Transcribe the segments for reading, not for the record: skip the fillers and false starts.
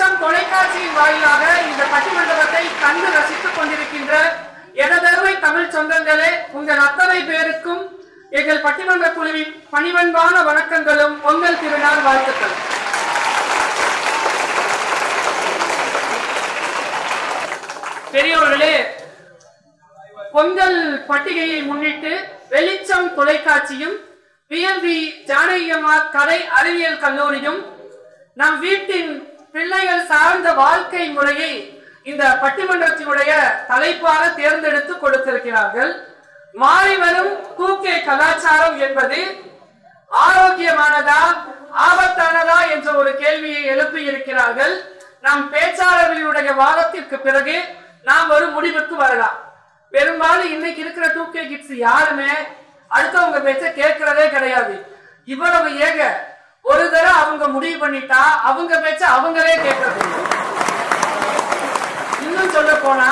வெளிச்சம் தொலைக்காட்சியின் வாயிலாக இந்த பட்டிமண்டபத்தை கண்டு ரசித்துக் கொண்டிருக்கின்ற எனதருமை தமிழ் சொந்தங்களே, உங்கள் அத்தனை பேருக்கும் எங்கள் பட்டிமன்ற குழுவின் பணிவன்பான வணக்கங்களும் பொங்கல் திருநாள் வாழ்த்துக்கள். பெரியோர்களே, பொங்கல் பண்டிகையை முன்னிட்டு வெளிச்சம் தொலைக்காட்சியும் பிஎல்வி ஜானகியம்மாள் கலை அறிவியல் கல்லூரியும் நம் வீட்டின் பிள்ளைகள் சார்ந்த வாழ்க்கை முறையை இந்த பட்டிமன்றத்தினுடைய தலைப்பாக தேர்ந்தெடுத்து கொடுத்திருக்கிறார்கள். மாறி வரும் கூக்கே கலாச்சாரம் என்பது ஆரோக்கியமானதா ஆபத்தானதா என்ற ஒரு கேள்வியை எழுப்பி இருக்கிறார்கள். நம் பேச்சாளர்களுடைய வாதத்திற்கு பிறகு நாம் ஒரு முடிவுக்கு வரலாம். பெரும்பாலும் இன்னைக்கு இருக்கிற 2K கிட்ஸ் யாருமே அடுத்தவங்க பேச்ச கேட்கறதே கிடையாது. இவ்வளவு ஏக ஒரு தடவை அவங்க முடிவு பண்ணிட்டா அவங்க பேச்ச அவங்களே கேட்கறது. இன்னும் சொல்ல போனா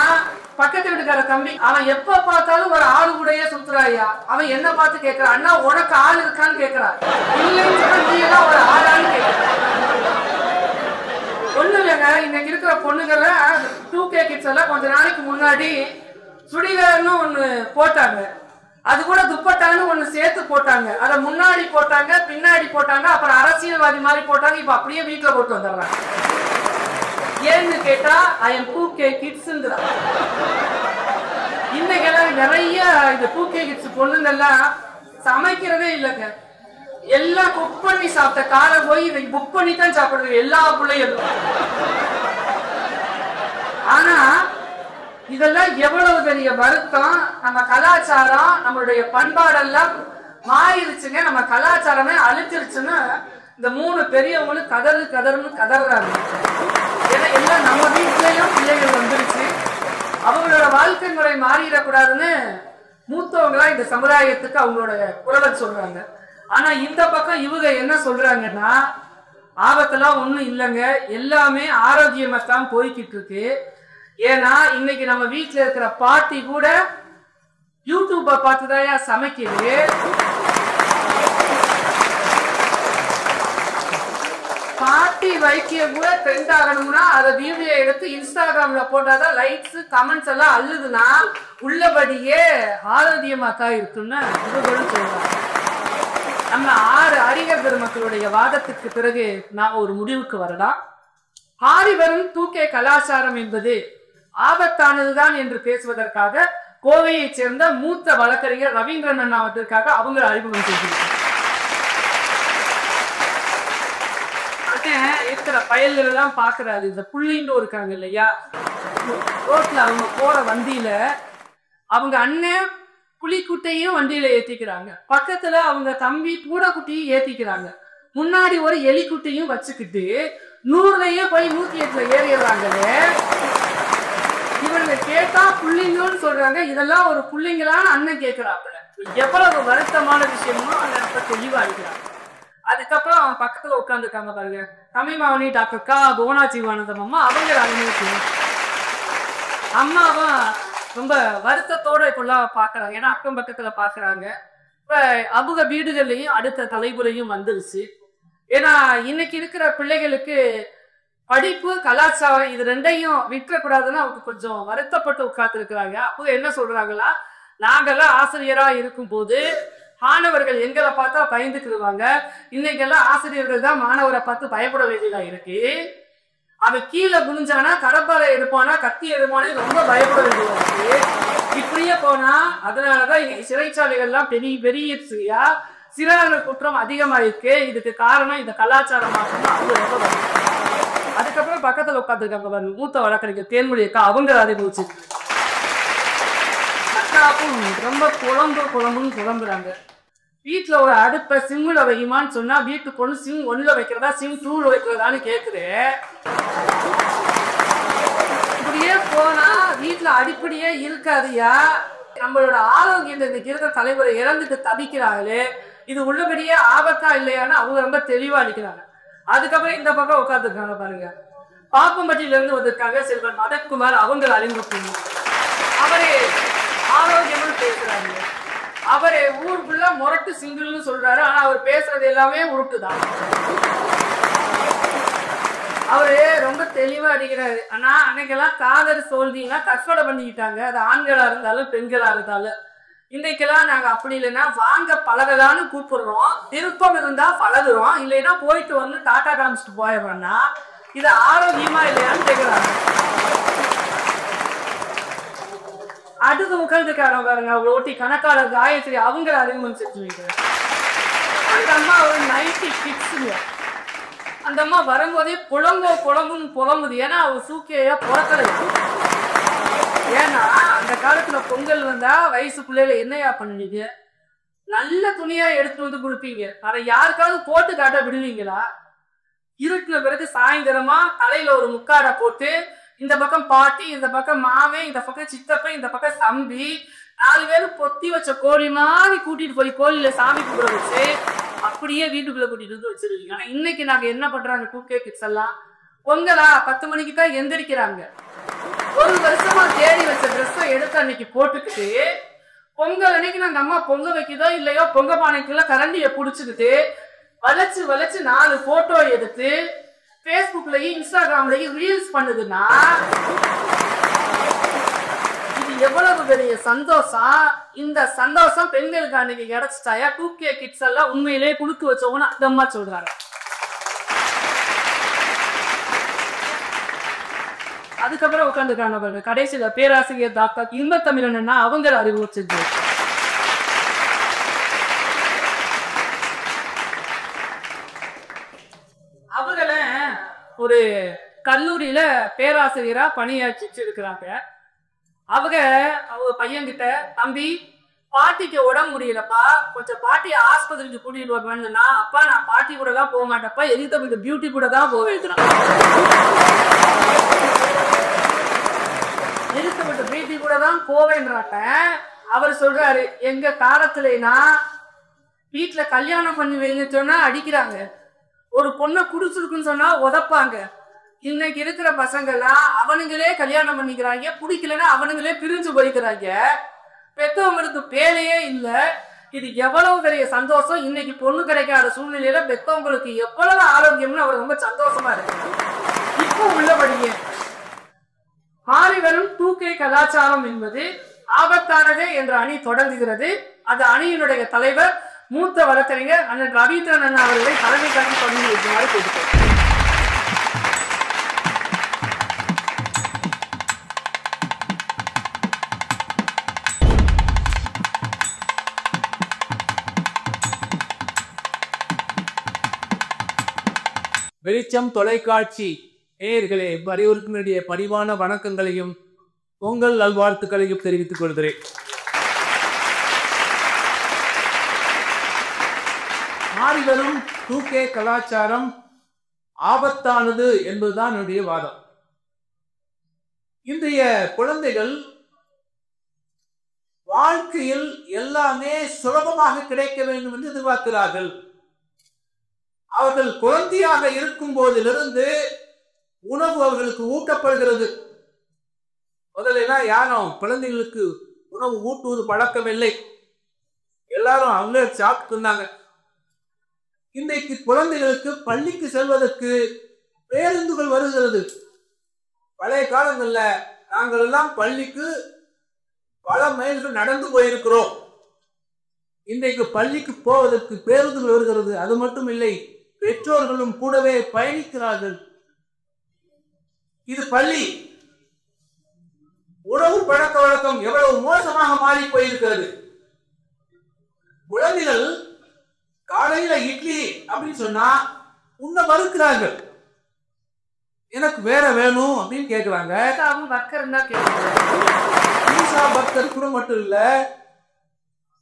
பக்கத்து வீட்டுக்கார தம்பி அவன் எப்ப பார்த்தாலும் ஒரு ஆளு கூடயே சுத்துறாயா. அவன் என்ன பார்த்து கேட்கிறான், அண்ணா உனக்கு ஆள் இருக்கான்னு கேட்கிறான். இல்லைன்னு சொன்னா நீ எல்லாம் ஒரு ஆளான்னு கேட்கிறான். ஒண்ணு இல்லைங்க, இன்னைக்கு இருக்கிற பொண்ணுங்கள 2K கிட்ஸ் எல்லாம் கொஞ்ச நாளைக்கு முன்னாடி சுடிதார்னு ஒண்ணு போட்டாங்க. அது கூட துப்பட்டான்னு ஒண்ணு சேர்த்து போட்டாங்க. அத முன்னாடி போட்டாங்க, பின்னாடி போட்டாங்க, அப்புறம் அரசியல்வாதி மாதிரி போட்டாங்க. இப்ப அப்படியே வீட்டுல போட்டு வந்துடுறாங்க. ஏன்னு கேட்டா ஐ எம் 2K கிட்ஸ்ங்கிறான். இன்னைக்கெல்லாம் நிறைய இந்த 2K கிட்ஸ் பொண்ணுங்கெல்லாம் சமைக்கிறதே இல்லைங்க. எல்லாம் குக் பண்ணி சாப்பிட்ட காலம் போய் இன்னைக்கு புக் பண்ணி தான் சாப்பிடுறது எல்லா பிள்ளைகளும். ஆனா இதெல்லாம் எவ்வளவு பெரிய வருத்தம். நம்ம கலாச்சாரம் நம்மளுடைய பண்பாடெல்லாம் மாறிடுச்சுங்க. நம்ம கலாச்சாரமே அழிச்சிருச்சுன்னு இந்த 3 பெரியவங்களும் கதறுன்னு கதறாங்க. ஏன்னா எல்லாம் நம்ம வீட்லயும் பிள்ளைகள் வந்துருச்சு. அவங்களோட வாழ்க்கை முறை மாறிடக்கூடாதுன்னு மூத்தவங்களா இந்த சமுதாயத்துக்கு அவங்களோட குரலை சொல்றாங்க. ஆனா இந்த பக்கம் இவங்க என்ன சொல்றாங்கன்னா, ஆபத்தெல்லாம் ஒண்ணும் இல்லைங்க, எல்லாமே ஆரோக்கியமா தான் போய்கிட்டு இருக்கு. ஏன்னா இன்னைக்கு நம்ம வீட்டுல இருக்கிற பாட்டி கூட யூடியூப பார்த்துதான் சமைக்குது. பாட்டி வைத்தியம் கூட ட்ரெண்ட் ஆகணும்னா அதை வீடியோ எடுத்து இன்ஸ்டாகிராம்ல போட்டாதான் லைக்ஸ் கமெண்ட்ஸ் எல்லாம் அள்ளுதுன்னா உள்ளபடியே ஆரோக்கியமா தான் இருக்குன்னு இவங்களும் சொல்றாங்க. நம்ம 6 அறிஞர் பெருமக்களுடைய வாதத்துக்கு பிறகு நாம் ஒரு முடிவுக்கு வரலாம். ஆறி வரும் 2K கலாச்சாரம் என்பது ஆபத்தானதுதான் என்று பேசுவதற்காக கோவையை சேர்ந்த மூத்த வழக்கறிஞர் ரவீந்திரன் அண்ணா அவர்களுக்காக அவங்க அறிமுகம் செய்திருக்காங்க. இருக்கிற பயல்கள் எல்லாம் பாக்குறாரு. இந்த புள்ளின்னு இருக்காங்க இல்லையா, ரோட்ல அவங்க போற வண்டியில அவங்க அண்ணன் புலிக்குட்டையும் வண்டியில ஏத்திக்கிறாங்க. பக்கத்துல அவங்க தம்பி பூனைக்குட்டியும் ஏத்திக்கிறாங்க. முன்னாடி ஒரு எலிக்குட்டையும் வச்சுக்கிட்டு 100லயே போய் 108ல ஏறிடுறாங்களே. இவங்க கேட்டா புள்ளிங்கன்னு சொல்றாங்க. இதெல்லாம் ஒரு புள்ளிங்களான்னு அண்ணன் கேட்கிறாப்புல. எவ்வளவு வருத்தமான விஷயமோ அந்த இடத்த தெளிவா இருக்கிறாங்க. அதுக்கப்புறம் அவன் பக்கத்துல உட்காந்துருக்காங்க பாருங்க, தமிழ்மாவனி டாக்டர் கா புவனாஜீவானந்தம் அம்மா. அவங்க அறிமுகம் அம்மாவும் ரொம்ப வருத்தத்தோட இப்பெல்லாம் பாக்குறாங்க. ஏன்னா அக்கம் பக்கத்துல பாக்குறாங்க. இப்ப அவங்க வீடுகள்லயும் அடுத்த தலைமுறையும் வந்துருச்சு. ஏன்னா இன்னைக்கு இருக்கிற பிள்ளைகளுக்கு படிப்பு கலாச்சாரம் இது ரெண்டையும் விட்டுறக்கூடாதுன்னு அவங்க கொஞ்சம் வருத்தப்பட்டு உட்கார்ந்து இருக்கிறாங்க. அப்போ என்ன சொல்றாங்களா, நாங்கெல்லாம் ஆசிரியரா இருக்கும் போது மாணவர்கள் எங்களை பார்த்தா பயந்துக்கிடுவாங்க. இன்னைக்கெல்லாம் ஆசிரியர்கள் தான் மாணவரை பார்த்து பயப்பட வேண்டியதா இருக்கு. அவன் கீழே குனிஞ்சானா கடப்பாறை எடுப்பானா கத்தி எடுப்பானே ரொம்ப பயப்பட வேண்டியதா இருக்கு. இப்படியே போனா அதனாலதான் இங்க சிறைச்சாலைகள்லாம் பெரிய பெரிய சிறார்கள் குற்றம் அதிகமாயிருக்கு. இதுக்கு காரணம் இந்த கலாச்சாரம் மாற்றம்னு அவங்க. அதுக்கப்புறம் பக்கத்துல உட்காந்துருக்காங்க பாருங்க மூத்த வழக்கறிஞர் தேன்மொழி அக்கா. அவங்க அறிமுச்சு அக்காப்பும் ரொம்ப குழம்புன்னு குழம்புறாங்க. வீட்டுல ஒரு அடுப்பை சிம்ல வைக்குமான்னு சொன்னா வீட்டுக்கு ஒண்ணு சிம் 1ல வைக்கிறதா சிம் 2ல வைக்கிறதான்னு கேக்குது. இப்படியே போனா வீட்டுல அடிப்படையே இருக்காதியா. நம்மளோட ஆரோக்கியம் இன்னைக்கு இருக்கிற தலைமுறை இறந்துட்டு தவிக்கிறாங்களே, இது உள்ளபடியே ஆபத்தா இல்லையான்னு அவங்க ரொம்ப தெளிவா அடிக்கிறாங்க. அதுக்கப்புறம் இந்த பக்கம் உட்காந்துருக்காங்க பாருங்க, பாப்பம்பட்டியில இருந்து வந்திருக்காங்க செல்வன் மதக்குமார். அவங்க அறிமுகம் அவரே ஆரோக்கியம்னு பேசுறாங்க. அவரே ஊருக்குள்ள முரட்டு சிங்கிள்னு சொல்றாரு. ஆனா அவர் பேசுறது எல்லாமே உருட்டுதான். அவரு ரொம்ப தெளிவா அடிக்கிறாரு. ஆனா அன்னைக்கெல்லாம் காதல் தோல்வினா கற்பனை பண்ணிக்கிட்டாங்க. அது ஆண்களா இருந்தாலும் பெண்களா இருந்தாலும். இன்னைக்கெல்லாம் நாங்க அப்படி இல்லைன்னா வாங்க பழகலான்னு கூப்பிடுறோம். விருப்பம் இருந்தா பழகுறோம், இல்லைன்னா போயிட்டு வந்து டாட்டா காமிச்சிட்டு போயிடுறோம்னா இது ஆரோக்கியமா இல்லையான்னு கேட்கிறாங்க. அடுத்த உட்காந்துக்காரங்க பாருங்க, ஓட்டி கணக்காளர் காயத்ரி அவங்கள அறிமுகம் செஞ்சு வைக்கிறேன். அந்த அம்மா ஒரு 90 கிட்ஸுங்க. அந்த அம்மா வரும்போதே புலம்புன்னு புலம்புது. ஏன்னா அவ சூக்கையா புறக்கலை. ஏன்னா அந்த காலத்துல பொங்கல் வந்தா வயசு பிள்ளைல என்னையா பண்ணுவீங்க? நல்ல துணியா எடுத்து வந்து கொடுப்பீங்க. அதை யாருக்காவது போட்டு காட்ட விடுவீங்களா? இருட்டுல பிறகு சாயந்தரமா தலையில ஒரு முக்காடை போட்டு இந்த பக்கம் பாட்டி, இந்த பக்கம் மாவே, இந்த பக்கம் சித்தப்ப, இந்த பக்கம் தம்பி, 4 பேரும் பொத்தி வச்ச கோழி மாதிரி கூட்டிட்டு போய் கோழியில சாமி கும்பிட வச்சு அப்படியே வீட்டுக்குள்ள கூட்டிட்டு வந்து வச்சிருக்கீங்க. ஆனா இன்னைக்கு நாங்க என்ன பண்றாங்க 2K கிட்ஸ் எல்லாம்? பொங்கலா 10 மணிக்கு தான் எந்திரிக்கிறாங்க. ஒரு வருஷமா தேடி வச்ச ட்ரெஸ்ஸை எடுத்து அன்னைக்கு போட்டுக்கிட்டு பொங்கல் அன்னைக்கு நாங்க அம்மா பொங்க வைக்குதோ இல்லையோ பொங்க பானைக்குள்ள கரண்டியை புடிச்சுக்கிட்டு வளைச்சு 4 போட்டோ எடுத்து பேஸ்புக்லயும் இன்ஸ்டாகிராம்லயும் ரீல்ஸ் பண்ணுதுன்னா இது எவ்வளவு பெரிய சந்தோஷம். இந்த சந்தோஷம் பெண்களுக்கு அன்னைக்கு கிடைச்சிட்டாயா? 2K கிட்ஸ் எல்லாம் உண்மையிலே குடுத்து வச்சவங்கன்னு அந்த அம்மா சொல்றாங்க. அதுக்கப்புறம் உட்காந்துருக்காங்க பாருங்க. கடைசியில பேராசிரியர் டாக்டர் இன்பத்தமிழன்னா அவங்க அறிவுறுத்து. அவங்கள ஒரு கல்லூரியில பேராசிரியரா பணியாற்றிட்டு இருக்கிறாங்க. அவங்க பையன்கிட்ட, தம்பி பாட்டிக்கு உடம்பு முடியலப்பா, கொஞ்சம் பாட்டி ஆஸ்பத்திரிக்கு கூட்டிட்டு வருவேன்னா, அப்பா நான் பாட்டி கூட தான் போக மாட்டேப்பா, எலிசபெத் பியூட்டி கூட தான் போக வைக்கிறான். எலிசபெத் பியூட்டி கூட தான் போவேன்றாட்ட. அவர் சொல்றாரு, எங்க காலத்துலனா வீட்டுல கல்யாணம் பண்ணி வைங்க சொன்னா அடிக்கிறாங்க, ஒரு பொண்ணை குடிச்சிருக்குன்னு சொன்னா உதப்பாங்க. இன்னைக்கு இருக்கிற பசங்கள்லாம் அவனுங்களே கல்யாணம் பண்ணிக்கிறாங்க, பிடிக்கலன்னா அவனுங்களே பிரிஞ்சு போய்க்கிறாங்க. பெத்தவங்களுக்கு பேலையே இல்லை. இது எவ்வளவு பெரிய சந்தோஷம். இன்னைக்கு பொண்ணு கிடைக்காத சூழ்நிலையில பெத்தவங்களுக்கு எவ்வளவு ஆரோக்கியம்னு அவர் ரொம்ப சந்தோஷமா இருக்கு. இப்போ உள்ளபடியே மாறி வரும் 2K கலாச்சாரம் என்பது ஆபத்தானது என்ற அணி தொடங்குகிறது. அந்த அணியினுடைய தலைவர் மூத்த வழக்கறிஞர் அண்ணன் ரவீந்திரன் அவர்களை தலைமை காட்டி தொடங்கி வைக்குமாறு கேட்டுக்கொள்கிறேன். வெளிச்சம் தொலைக்காட்சி நேயர்களே, வரையறுப்பினுடைய பணிவான வணக்கங்களையும் பொங்கல் நல்வாழ்த்துக்களையும் தெரிவித்துக் கொள்கிறேன். மாறிவரும் 2K கலாச்சாரம் ஆபத்தானது என்பதுதான் என்னுடைய வாதம். இன்றைய குழந்தைகள் வாழ்க்கையில் எல்லாமே சுலபமாக கிடைக்க வேண்டும் என்று எதிர்பார்க்கிறார்கள். அவர்கள் குழந்தையாக இருக்கும் போதிலிருந்து உணவு அவர்களுக்கு ஊட்டப்படுகிறது. முதல்ல யாரும் குழந்தைகளுக்கு உணவு ஊட்டுவது பழக்கமில்லை. எல்லாரும் அவங்களே சாப்பிட்டு இருந்தாங்க. இன்றைக்கு குழந்தைகளுக்கு பள்ளிக்கு செல்வதற்கு பேருந்துகள் வருகிறது. பழைய காலங்கள்ல நாங்கள் எல்லாம் பள்ளிக்கு பல மைல்கள் நடந்து போயிருக்கிறோம். இன்றைக்கு பள்ளிக்கு போவதற்கு பேருந்துகள் வருகிறது. அது மட்டும் இல்லை, பெற்றோர்களும் கூடவே பயணிக்கிறார்கள். இது பள்ளி. உணவு பழக்க வழக்கம் எவ்வளவு மோசமாக மாறி போயிருக்கிறது. குழந்தைகள் காலையில இட்லி அப்படின்னு சொன்னா உன்ன மறுக்கிறார்கள். எனக்கு வேற வேணும் அப்படின்னு கேட்கிறாங்க. பர்கர் கூட மட்டும் இல்ல,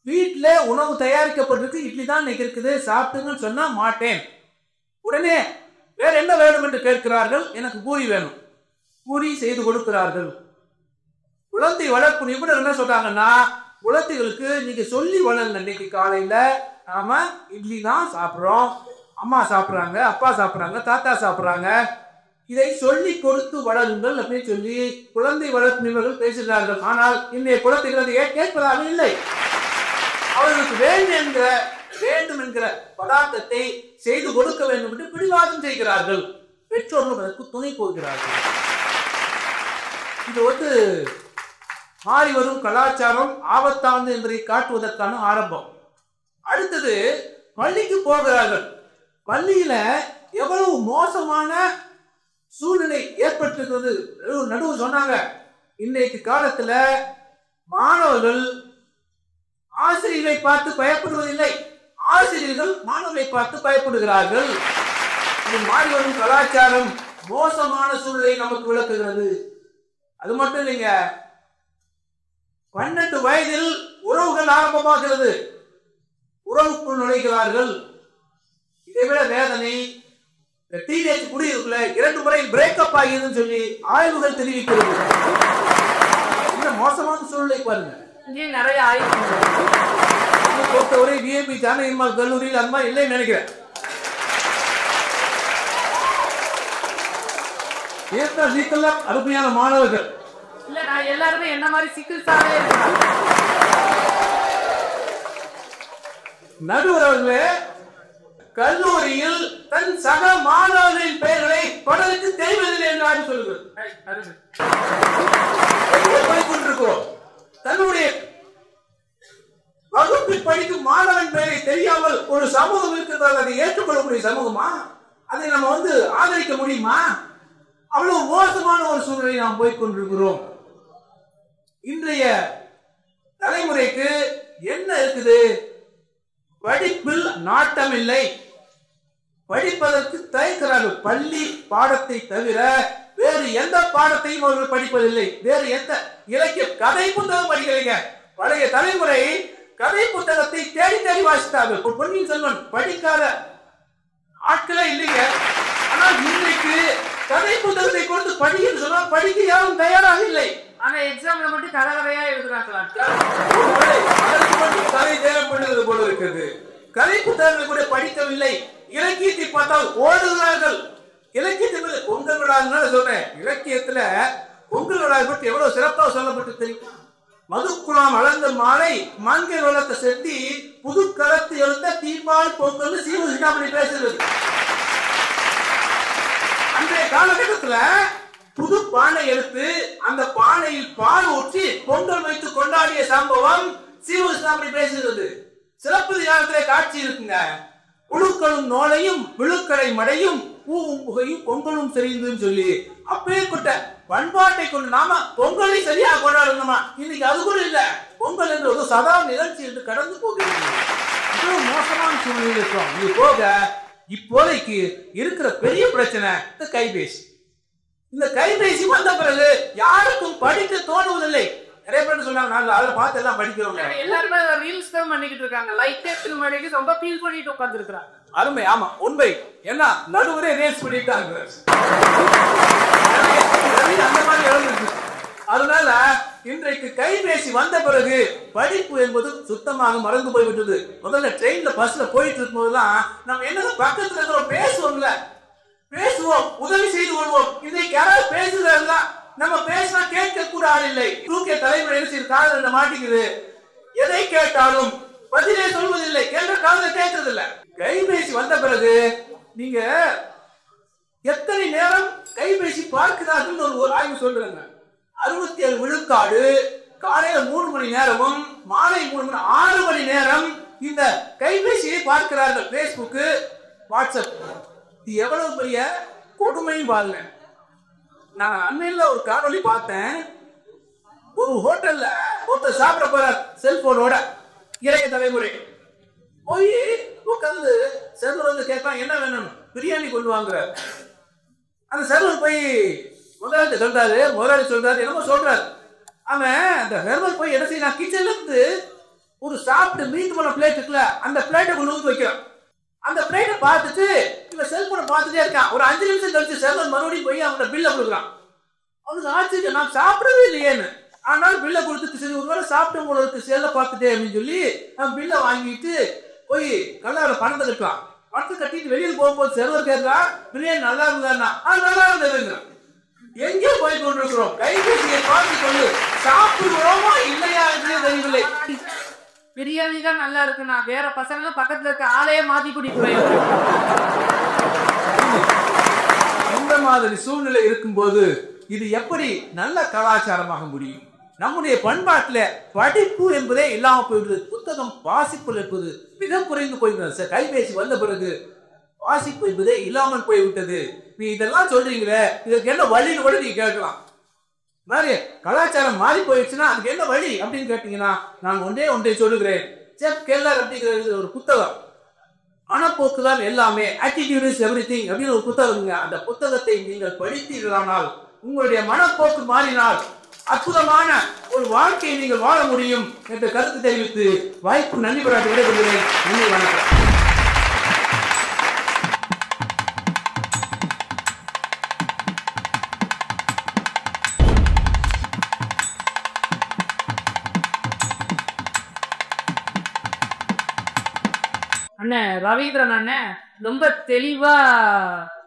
வீட்டுல உணவு தயாரிக்கப்பட்டிருக்கு, இட்லி தான் இன்னைக்கு இருக்குது, சாப்பிட்டுங்கன்னு சொன்னா மாட்டேன். உடனே வேற என்ன வேணும் என்று கேட்கிறார்கள். எனக்கு பூரி வேணும். பூரி செய்து கொடுக்கிறார்கள். குழந்தை வளர்ப்பு நிபுணர் என்ன சொல்றாங்கன்னா, குழந்தைகளுக்கு நீங்க சொல்லி வளருங்க. இன்னைக்கு காலையில நாம இட்லி தான் சாப்பிட்றோம், அம்மா சாப்பிட்றாங்க, அப்பா சாப்பிட்றாங்க, தாத்தா சாப்பிட்றாங்க, இதை சொல்லி கொடுத்து வளருங்கள் அப்படின்னு சொல்லி குழந்தை வளர்ப்பு நிபுணர்கள் பேசுகிறார்கள். ஆனால் இன்றைய குழந்தைகள் அதை கேட்பதாக இல்லை. அவர்களுக்கு வேண்டும் என்கிற பதார்த்தத்தை செய்து கொடுக்க வேண்டும் என்று பிடிவாதம் செய்கிறார்கள். பெற்றோர்களும் அதற்கு துணை போகிறார்கள். இது மாறி வரும் கலாச்சாரம் ஆபத்தானது என்பதை காட்டுவதற்கான ஆரம்பம். அடுத்தது பள்ளிக்கு போகிறார்கள். பள்ளியில எவ்வளவு மோசமான சூழ்நிலை ஏற்பட்டிருக்கிறது. நடுவு சொன்னாங்க, இன்றைக்கு காலத்துல மாணவர்கள் ஆசிரியர்களை பார்த்து பயப்படுவதில்லை, ஆசிரியர்கள் மாணவர்களை பார்த்து பயப்படுகிறார்கள். இது மாறி வரும் கலாச்சாரம் மோசமான சூழ்நிலை நமக்கு விளக்குகிறது. அது மட்டும் இல்லைங்க, 12 வயதில் உறவுகள் ஆரம்பமாகிறது, உறவுக்குள் நுழைகிறார்கள். இதைவிட வேதனை டீனேஜ் குடியிருக்குள்ள 2 முறை பிரேக்கப் ஆகியதுன்னு சொல்லி ஆய்வுகள் தெரிவிக்கிறது. இந்த மோசமான சூழ்நிலை பாருங்க. இங்கே நிறைய ஆய்வு பொறுத்தவரை விஏபி ஜானகிமால் கல்லூரியில் அந்த மாதிரி இல்லைன்னு நினைக்கிறேன். அருமையான மாணவர்கள் இல்ல, நான் எல்லாருமே என்ன மாதிரி சிக்கிள்ஸாவே இருக்கிறாங்க. நடுவர் அவர்களே, கல்லூரியில் தன் சக மாணவர்களின் பெயர்களை பலருக்கு தெரிவதில்லை என்று சொல்லுங்கள். தன்னுடைய வகுப்பில் படிக்கும் மாணவன் பெயரை தெரியாமல் ஒரு சமூகம் இருக்கிறதால் அதை ஏற்றுக்கொள்ளக்கூடிய சமூகமா? அதை நம்ம ஆதரிக்க முடியுமா? அவ்வளவு மோசமான ஒரு சூழ்நிலை நாம் போய்கொண்டிருக்கிறோம். இன்றைய தலைமுறைக்கு என்ன இருக்குது? படிப்பில் நாட்டம் இல்லை, படிப்பதற்கு தயக்கிறார்கள். பள்ளி பாடத்தை தவிர வேறு எந்த பாடத்தையும் அவர்கள் படிப்பதில்லை. வேறு எந்த இலக்கிய கதை புத்தகம் படிக்கலைங்க. பழைய தலைமுறை கதை புத்தகத்தை தேடி தேடி வாசித்தார்கள். பொன்னியின் செல்வன் படிக்காத ஆட்களே இல்லைங்க. ஆனால் இன்றைக்கு கதை புத்தகத்தை கொடுத்து படிக்க சொன்னா படிக்க யாரும் தயாராக இல்லை. ஆனா எக்ஸாம்ல மட்டும் கதையா எழுதுறாங்களா? கதை தேவைப்படுவது போல இருக்குது. கதை புத்தகங்களை கூட படிக்கவில்லை. இலக்கியத்தை பார்த்தால் ஓடுகிறார்கள். இலக்கியத்தில் பொங்கல் விழா சொல்றேன். இலக்கியத்துல பொங்கல் விழா பற்றி எவ்வளவு சிறப்பாக சொல்லப்பட்டு தெரியும். மதுக்குலாம் வளர்ந்த மாலை மங்கை வளர்த்த செட்டி புது கலத்து எழுந்த தீபாவளி பொங்கல் சீவசிகாமணி பேசுறது. அன்றைய காலகட்டத்துல புது பானை எடுத்து அந்த பானையில் பால் ஊற்றி பொங்கல் வைத்து கொண்டாடிய சம்பவம் சீவசிகாமணி பேசுகிறது. சிலப்பதிகாரத்திலே காட்சி இருக்குங்க. புழுக்களும் நோலையும் விழுக்களை மடையும் பூவும் புகையும் பொங்கலும் சரிந்துன்னு சொல்லி அப்பேற்பட்ட பண்பாட்டை கொண்டு நாம பொங்கலை சரியா கொண்டாடணுமா? இன்னைக்கு அது கூட இல்ல. பொங்கல் என்று ஒரு சாதாரண நிகழ்ச்சி என்று கடந்து போகிறது. மோசமான சூழ்நிலை இருக்கிறோம். இது போக இப்போதைக்கு இருக்கிற பெரிய பிரச்சனை இந்த கைபேசி. இந்த கைபேசி வந்த பிறகு யாருக்கும் படிக்க தோணுவதில்லை. நிறைய பேர் சொன்னாங்க, நாங்க அதை பார்த்து எல்லாம் படிக்கிறோம். எல்லாருமே ரீல்ஸ் தான் பண்ணிக்கிட்டு இருக்காங்க. லைட்டே ஃபில்ம் அடிக்க ரொம்ப ஃபீல் பண்ணிட்டு உட்கார்ந்து இருக்காங்க. அருமை, ஆமா உண்மை. என்ன நடுவரே ரேஸ் பண்ணிட்டாங்க. அந்த மாதிரி அதனால இன்றைக்கு கைபேசி வந்த பிறகு படிப்பு என்பது சுத்தமாக மறந்து போய்விட்டது. முதல்ல ட்ரெயின்ல பஸ்ல போயிட்டு இருக்கும் போதுதான் நம்ம என்ன பக்கத்துல இருக்கிறோம் பேசுவோம்ல, பேசுவோம், உதவி செய்து கொள்வோம். இன்றைக்கு யாராவது பேசுறதா நம்ம பேசினா கேட்க கூட ஆள் இல்லை. தூக்கிய தலைமுறை காதல மாட்டிக்குது. எதை கேட்டாலும் பதிலே சொல்வதில்லை, கேட்ட காதல கேட்கறது இல்ல. கைபேசி வந்த பிறகு நீங்க எத்தனை நேரம் கைபேசி பார்க்கிறார்கள் ஒரு ஆய்வு சொல்றாங்க. 67 விழுக்காடு காலையில 3 மணி நேரமும் மாலை 3 மணி 6 மணி நேரம் இந்த கைபேசியை பார்க்கிறார்கள். Facebook, WhatsApp. இது எவ்வளவு பெரிய கொடுமையும் பாருங்க. நான் அண்மையில ஒரு காணொலி பார்த்தேன். ஒரு ஹோட்டல்ல ஒருத்தர் சாப்பிட போறார் செல்போனோட. இளைய தலைமுறை போய் உட்காந்து செல்வர் கேட்கலாம், என்ன வேணும்? பிரியாணி கொண்டு வாங்குறாரு. அந்த செல்வர் போய் முதலாளி சொல்றாரு என்னமோ சொல்றாரு. அவன் அந்த செல்வர் போய் என்ன செய்ய, கிச்சன்ல இருந்து ஒரு சாப்பிட்டு மீட்டு போன பிளேட் இருக்குல்ல, அந்த பிளேட்டை கொண்டு வந்து வைக்கிறான். அந்த பிளேட்டை பார்த்துட்டு இவன் செல்போனை பார்த்துட்டே இருக்கான். ஒரு 5 நிமிஷம் கழிச்சு செல்வன் மறுபடியும் போய் அவனோட பில்லை கொடுக்குறான். அவனுக்கு ஆச்சு, நான் சாப்பிடவே இல்லையேன்னு. ஆனால் பில்லை கொடுத்துட்டு சரி ஒரு வேளை சாப்பிட்டு உங்களுக்கு செல்லை பார்த்துட்டே அப்படின்னு சொல்லி அவன் பில்லை வாங்கிட்டு போய் கல்லார பணத்தை கட்டுவான். பணத்தை கட்டிட்டு வெளியில் போகும்போது செல்வர் கேட்கா, பிரியாணி நல்லா இருந்தா? நல்லா இருந்ததுங்கிறான். எங்கே போய் கொண்டிருக்கிறோம்? கைபேசியை பார்த்து கொண்டு சாப்பிடுறோமா இல்லையா என்று தெரியவில்லை. பிரியாணி தான் நல்லா இருக்குண்ணா, வேற பசங்க பக்கத்துல இருக்க ஆளையே மாத்தி கூட்டிட்டு போய் இந்த மாதிரி சூழ்நிலை இருக்கும்போது இது எப்படி நல்ல கலாச்சாரமாக முடியும்? நம்முடைய பண்பாட்டுல படிப்பு என்பதே இல்லாம போயிடுது. புத்தகம் வாசிப்பு இருப்பது மிக குறைந்து போய்விட்டது சார். கைபேசி வந்த பிறகு வாசிப்பு என்பதே இல்லாமல் போய்விட்டது. நீ இதெல்லாம் சொல்றீங்களே, இதுக்கு என்ன வழின்னு கூட நீங்க கேட்கலாம். மாதிரி கலாச்சாரம் மாறி போயிடுச்சுன்னா அதுக்கு என்ன வழி அப்படின்னு கேட்டீங்கன்னா, நான் ஒன்றை சொல்லுகிறேன். செஃப் கெல்லர் அப்படிங்கிற ஒரு புத்தகம், மனப்போக்குதான் எல்லாமே, ஆட்டிடியூட் இஸ் எவ்ரிதிங் அப்படின்னு ஒரு புத்தகங்க. அந்த புத்தகத்தை நீங்கள் படித்தீர்களானால் உங்களுடைய மனப்போக்கு மாறினால் அற்புதமான ஒரு வாழ்க்கையை நீங்கள் வாழ முடியும் என்ற கருத்து தெரிவித்து வாய்ப்பு நன்றி பாராட்டி விடைபெறுகிறேன். நன்றி, வணக்கம். அண்ணன் ரவீந்திரன் அண்ணன் ரொம்ப தெளிவா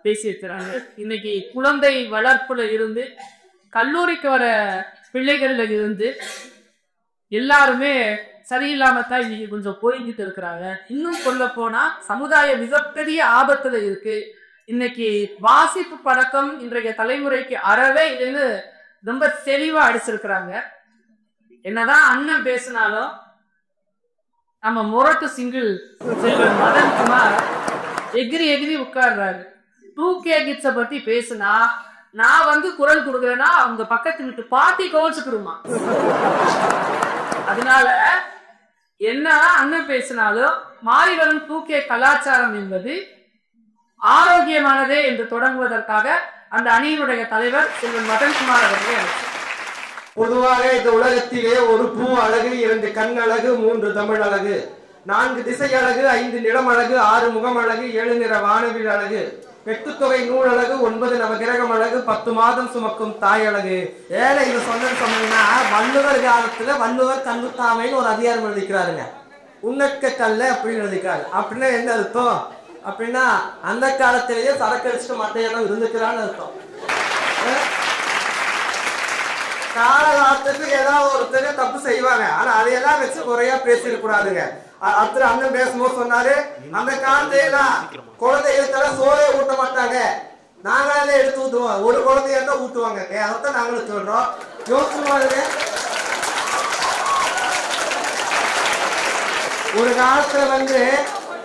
பேசி இருக்கிறாங்க. இன்னைக்கு குழந்தை வளர்ப்புல இருந்து கல்லூரிக்கு வர பிள்ளைகள்ல இருந்து எல்லாருமே சரியில்லாம தான் இன்னைக்கு கொஞ்சம் போய்கிட்டு இருக்கிறாங்க. இன்னும் சொல்ல போனா சமுதாய மிகப்பெரிய ஆபத்துல இருக்கு. இன்னைக்கு வாசிப்பு பழக்கம் இன்றைய தலைமுறைக்கு அறவே இதுன்னு ரொம்ப தெளிவா அடிச்சிருக்கிறாங்க. என்னதான் அண்ணன் பேசினாலும் நம்ம முரட்டு சிங்கிள் செல்வன் மதன் குமார் எகிரி உட்கார்றாரு. 2K கிட்ஸை பத்தி பேசுனா நான் குரல் கொடுக்குறேன்னா அவங்க பக்கத்து வீட்டு பாட்டி கோவிச்சுக்கிடுமா. அதனால என்னதான் அண்ணன் பேசினாலும் மாறி வரும் 2K கலாச்சாரம் என்பது ஆரோக்கியமானதே என்று தொடங்குவதற்காக அந்த அணியினுடைய தலைவர் செல்வன் மதன்குமார் அவர்களே. பொதுவாக இந்த உலகத்திலே ஒரு பூ அழகு, 2 கண் அழகு, 3 தமிழ் அழகு, 4 திசை அழகு, 5 நிலம் அழகு, 6 முகம் அழகு, 7 நிற வானவில் அழகு, 8 தொகை நூல் அழகு, 9 நவகிரகம் அழகு, 10 மாதம் சுமக்கும் தாய் அழகு. ஏழை இது சொன்னீங்கன்னா வள்ளுவர் காலத்துல வள்ளுவர் கண்ணுத்தாமைன்னு ஒரு அதிகாரம் எழுதிக்கிறாருங்க. உன்னக்க கல்ல அப்படின்னு எழுதிக்கிறாரு. அப்படின்னா என்ன அர்த்தம் அப்படின்னா அந்த காலத்திலேயே சரக்கு அடிச்சுட்டு மட்டையெல்லாம் இருந்துக்கிறான்னு அர்த்தம். காலகாலத்துக்கு ஏதாவது ஒருத்தர் தப்பு செய்வாங்க, ஆனா அதையெல்லாம் வச்சு குறையா பேசிடக்கூடாதுங்க. அடுத்த அண்ணன் பேசும்போது சொன்னாரு, அந்த காலத்தையெல்லாம் குழந்தைகளுக்கெல்லாம் சோறையை ஊட்ட மாட்டாங்க, நாங்களே எடுத்து ஊட்டுவோம், ஒரு குழந்தைய தான் ஊட்டுவாங்க. அதைத்தான் நாங்களும் சொல்றோம். யோசிச்சு ஒரு காலத்துல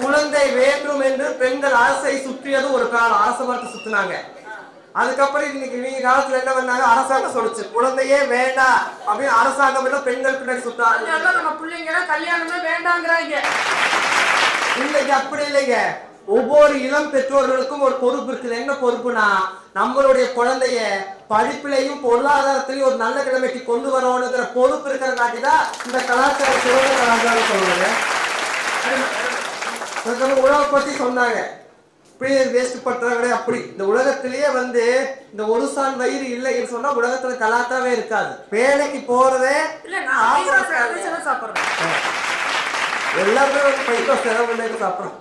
குழந்தை வேண்டும் என்று பெண்கள் அரசை சுற்றியது ஒரு காலம், அரச மரத்தை சுத்தினாங்க. அதுக்கப்புறம் இன்னைக்கு நீங்க காலத்துல என்ன பண்ணாங்க, அரசாங்கம் சொல்லுச்சு குழந்தையே வேண்டாம் அப்படின்னு. அரசாங்கம் பெண்கள் பின்னாடி சுத்தாங்க. நம்ம பிள்ளைங்க கல்யாணமே வேண்டாங்கிறாங்க. இன்னைக்கு அப்படி இல்லைங்க. ஒவ்வொரு இளம் பெற்றோர்களுக்கும் ஒரு பொறுப்பு இருக்குது. என்ன பொறுப்புனா, நம்மளுடைய குழந்தைய படிப்பிலையும் பொருளாதாரத்திலையும் ஒரு நல்ல கிழமைக்கு கொண்டு வரணுங்கிற பொறுப்பு இருக்கிறங்காட்டிதான் இந்த கலாச்சார சிறந்த கலாச்சாரம் சொல்லுவாங்க. உணவை பத்தி சொன்னாங்க, இப்படி வேஸ்ட் பண்றாங்களே அப்படி. இந்த உலகத்திலேயே இந்த ஒரு சான் வயிறு இல்லைன்னு சொன்னா உலகத்துல கலாச்சாரமே இருக்காது. வேலைக்கு போறதே சாப்பிடுறேன், எல்லாருமே பைசா செலவு பண்ணி சாப்பிடுறோம்.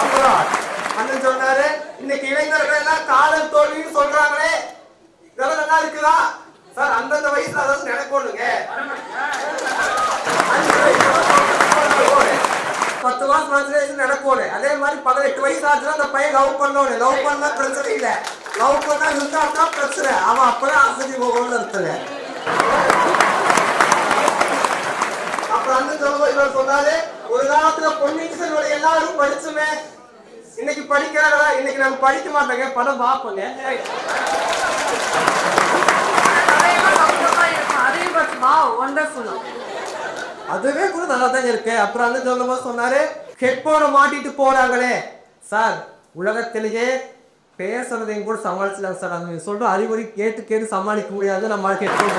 அப்புறம் அண்ணன் சொன்னாரு, இன்னைக்கு இளைஞர்கள் எல்லாம் காதல் தோல்வின்னு சொல்றாங்களே, இதெல்லாம் நல்லா இருக்குதா சார்? அந்தந்த வயசுல அதாவது நினைக்கணுங்க. 10 மாசம் நடக்கணும். அதே மாதிரி 18 வயசு ஆச்சுன்னா அந்த பையன் லவ் பண்ணணும். லவ் பண்ணா பிரச்சனை இல்லை, லவ் பண்ணா இருந்தா பிரச்சனை. அவன் அப்பதான் ஆசை போகணும்னு அர்த்தங்க. அப்புறம் அந்த சொல்லுவோம் சொன்னாலே, ஒரு காலத்துல பொன்னியின் செல்வன் எல்லாரும் படிச்சுமே, இன்னைக்கு படிக்கிறாங்களா? இன்னைக்கு நம்ம படிக்க மாட்டாங்க, படம் பார்ப்போங்க. அதுவே கூட நல்லா தாங்க இருக்கு. அப்புறம் அந்த சொல்லும் போது சொன்னாரு, ஹெட்போனை மாட்டிட்டு போறாங்களே சார், உலகத்திலேயே பேசுறதையும் கூட சமாளிச்சலாம் சார். அது சொல்ற அறிவுரை கேட்டு சமாளிக்க முடியாது. நம்ம ஹெட்போன்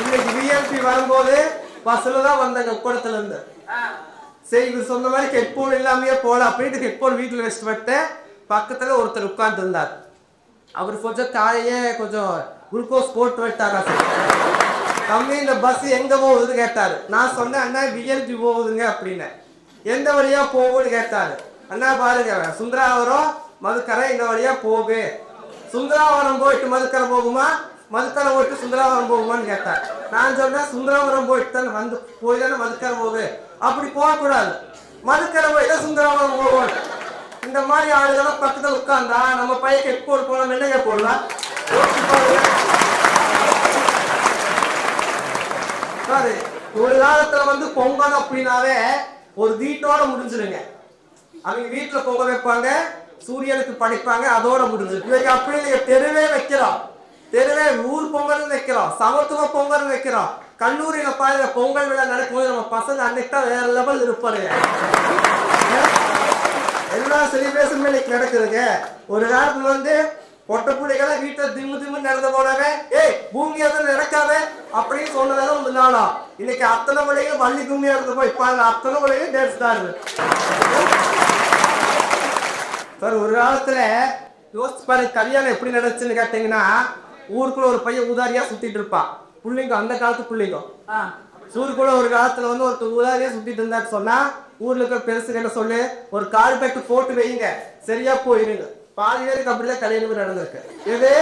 இன்னைக்கு விஎம்பி வரும்போது பஸ்ல தான் வந்தாங்க கூடத்துல இருந்து. சரி, இவர் சொன்ன மாதிரி ஹெட்போன் இல்லாமையே போல அப்படின்ட்டு ஹெட்போன் வீட்டுல வச்சுட்டு விட்டு பக்கத்துல ஒருத்தர் உட்கார்ந்து இருந்தார். அவர் கொஞ்சம் காலையே கொஞ்சம் குளுக்கோஸ் போட்டு விட்டாரா தம்பி, இந்த பஸ் எங்க போகுதுன்னு கேட்டாரு. நான் சொன்னேன், அண்ணா விஎல்பி போகுதுங்க அப்படின்னு. எந்த வழியா போகும்னு கேட்டாரு. அண்ணா பாருங்க, சுந்தராவரம் மதுக்கரை இந்த வழியா போகு. சுந்தராவரம் போயிட்டு மதுக்கரை போகுமா, மதுக்கரை போயிட்டு சுந்தராவரம் போகுமான்னு கேட்டார். நான் சொன்னேன், சுந்தராவரம் போயிட்டு தானே போய் தானே மதுக்கரை போகு, அப்படி போகக்கூடாது, மதுக்கிழமை இதை சுந்தரமாக போவோம். இந்த மாதிரி ஆளுகளாம் பக்கத்தில் உட்கார்ந்தா நம்ம பையன் எப்போ போகலாம் என்னங்க போடலாம். சாரி, ஒரு காலத்துல வந்து பொங்கல் அப்படின்னாவே ஒரு வீட்டோட முடிஞ்சிருங்க. அவங்க வீட்டுல பொங்கல் வைப்பாங்க, சூரியனுக்கு படைப்பாங்க, அதோட முடிஞ்சு. இன்னைக்கு அப்படி நீங்க தெருவே வைக்கிறோம், தெருவே ஊர் பொங்கல் வைக்கிறோம், சமத்துவ பொங்கல் வைக்கிறோம். கல்லூரியில பாருங்க பொங்கல் விழா நடக்கும்போது நம்ம பசங்க அன்னைக்கு தான் வேற லெவல் இருப்பாருங்க. எல்லா செலிப்ரேஷனுமே இன்னைக்கு நடக்குதுங்க. ஒரு காலத்துல வந்து பொட்ட பிள்ளைகளை வீட்டை திம்மு நடந்து போனவே ஏய் பூமியா தான் நடக்காத அப்படின்னு சொன்னதாலும் ஒரு நாளா. இன்னைக்கு அத்தனை பிள்ளைகள் வள்ளி பூமியா இருந்து போய் பாருங்க, அத்தனை பிள்ளைகள் டேன்ஸ் தான் இருக்கு. சார் ஒரு காலத்துல யோசிச்சு பாருங்க கல்யாணம் எப்படி நடந்துச்சுன்னு கேட்டீங்கன்னா, ஊருக்குள்ள ஒரு பையன் ஊதாரியா சுத்திட்டு இருப்பான். பிள்ளைங்க அந்த காலத்து பிள்ளைங்க ஊருக்குள்ள ஒரு காலத்துல வந்து ஒரு ஊதாரியா சுத்திட்டு இருந்தான்னு சொன்னா ஊர்ல இருக்க பெருசு என்ன சொல்லு, ஒரு கால் பேட்டு போட்டு வைங்க சரியா போயிருங்க. பாதி பேருக்கு அப்படிதான் கல்யாணம் நடந்திருக்கு. இது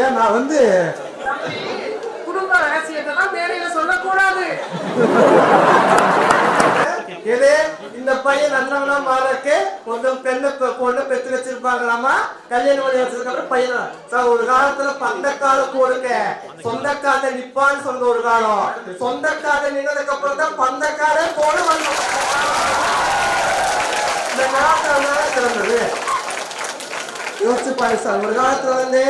ஏன் நான் வந்து குடும்ப ரகசியத்தை தான் வேலையில சொல்லக்கூடாது. இது இந்த பையன் நல்லவனா மாறக்கு கொஞ்சம் பொண்ணு பெற்று வச்சிருப்பாங்களாமா. கல்யாணம் பண்ணி வச்சதுக்கு பையன் சார் ஒரு காலத்துல பந்தக்கால போடுங்க, சொந்தக்கால நிப்பான்னு சொந்த ஒரு காலம். சொந்தக்கால நின்னதுக்கு அப்புறம் தான் பந்தக்கால போட வந்தோம். இந்த காலத்துல சிறந்தது யோசிச்சு பாரு சார். ஒரு காலத்துல வந்து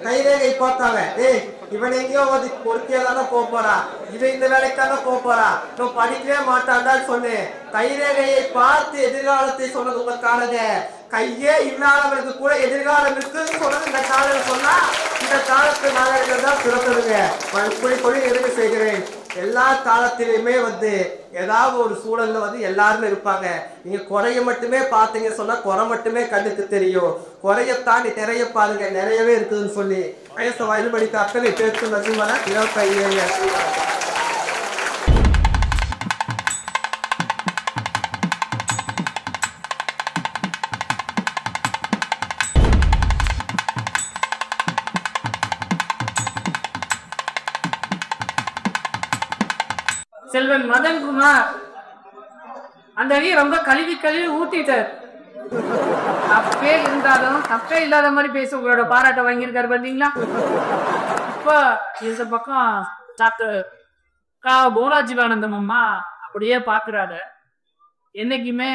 கைரேகை பார்த்தாங்க, ஏய் இவன் எங்கேயோ வந்து பொறுத்தியாதான போறா, இவன் இந்த வேலைக்கான போறா, நான் படிக்கவே மாட்டான்டான்னு சொன்னு கைரேகையை பார்த்து எதிர்காலத்தை சொன்னது உங்களுக்கானது. கையே இல்லாதவர்களுக்கு கூட எதிர்காலம் இருக்குன்னு சொன்னது இந்த காலம் சொன்னா இந்த காலத்து நாகரிகம் தான் சிறந்ததுங்க. இப்படி சொல்லி நிறைவு செய்கிறேன். எல்லா காலத்திலுமே வந்து ஏதாவது ஒரு சூழல்ல வந்து எல்லாருமே இருப்பாங்க. நீங்க குறைய மட்டுமே பார்த்தீங்க சொன்னா குறை மட்டுமே கண்ணுக்கு தெரியும். குறைய தாண்டி நிறைய பாருங்க, நிறையவே இருக்குதுன்னு சொல்லி வயசு வயது படித்த அத்தனை பேருக்கு நசுமன 25 செல்வன் மதன்குமார் அந்த அடியை ரொம்ப கழுவி ஊத்திட்டார். தப்பே இருந்தாலும் தப்பே இல்லாத மாதிரி பேச உங்களோட பாராட்ட வாங்கியிருக்காரு பாத்தீங்களா. இப்ப இந்த பக்கம் டாக்டர் போராஜிவானந்தம் அம்மா அப்படியே பாக்குறாரு. என்னைக்குமே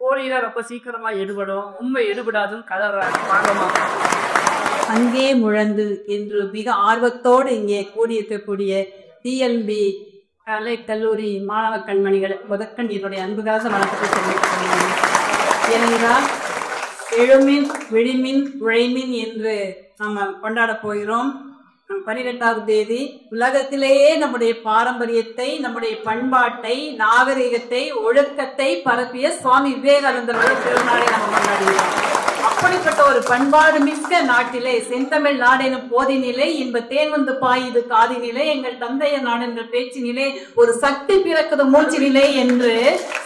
போலியில ரொம்ப சீக்கிரமா எடுபடும், உண்மை எடுபடாதுன்னு கதறாரு. வாங்கம்மா. அங்கே முழந்து என்று மிக ஆர்வத்தோடு இங்கே கூடியிருக்கக்கூடிய டிஎல்பி கலை கல்லூரி மாணவ கண்மணிகள் முதற்கண் என்னுடைய அன்புகாக வணக்கத்தை தெரிவிக்கிறேன். ஏனென்றால் எழுமின் விழிமின் உழைமின் என்று நாம் கொண்டாட போகிறோம். 12ஆம் தேதி உலகத்திலேயே நம்முடைய பாரம்பரியத்தை, நம்முடைய பண்பாட்டை, நாகரிகத்தை, ஒழுக்கத்தை பரப்பிய சுவாமி விவேகானந்தருடைய திருநாளை நம்ம கொண்டாடுகிறோம். அப்படிப்பட்ட ஒரு பண்பாடு மிக்க நாட்டிலே செந்தமிழ் நாடெனும் போதினிலே இன்ப தேன் வந்து பாயுது காதினிலே எங்கள் தந்தைய நாடென்ற பேச்சினிலே ஒரு சக்தி பிறக்குது மூச்சினிலே என்று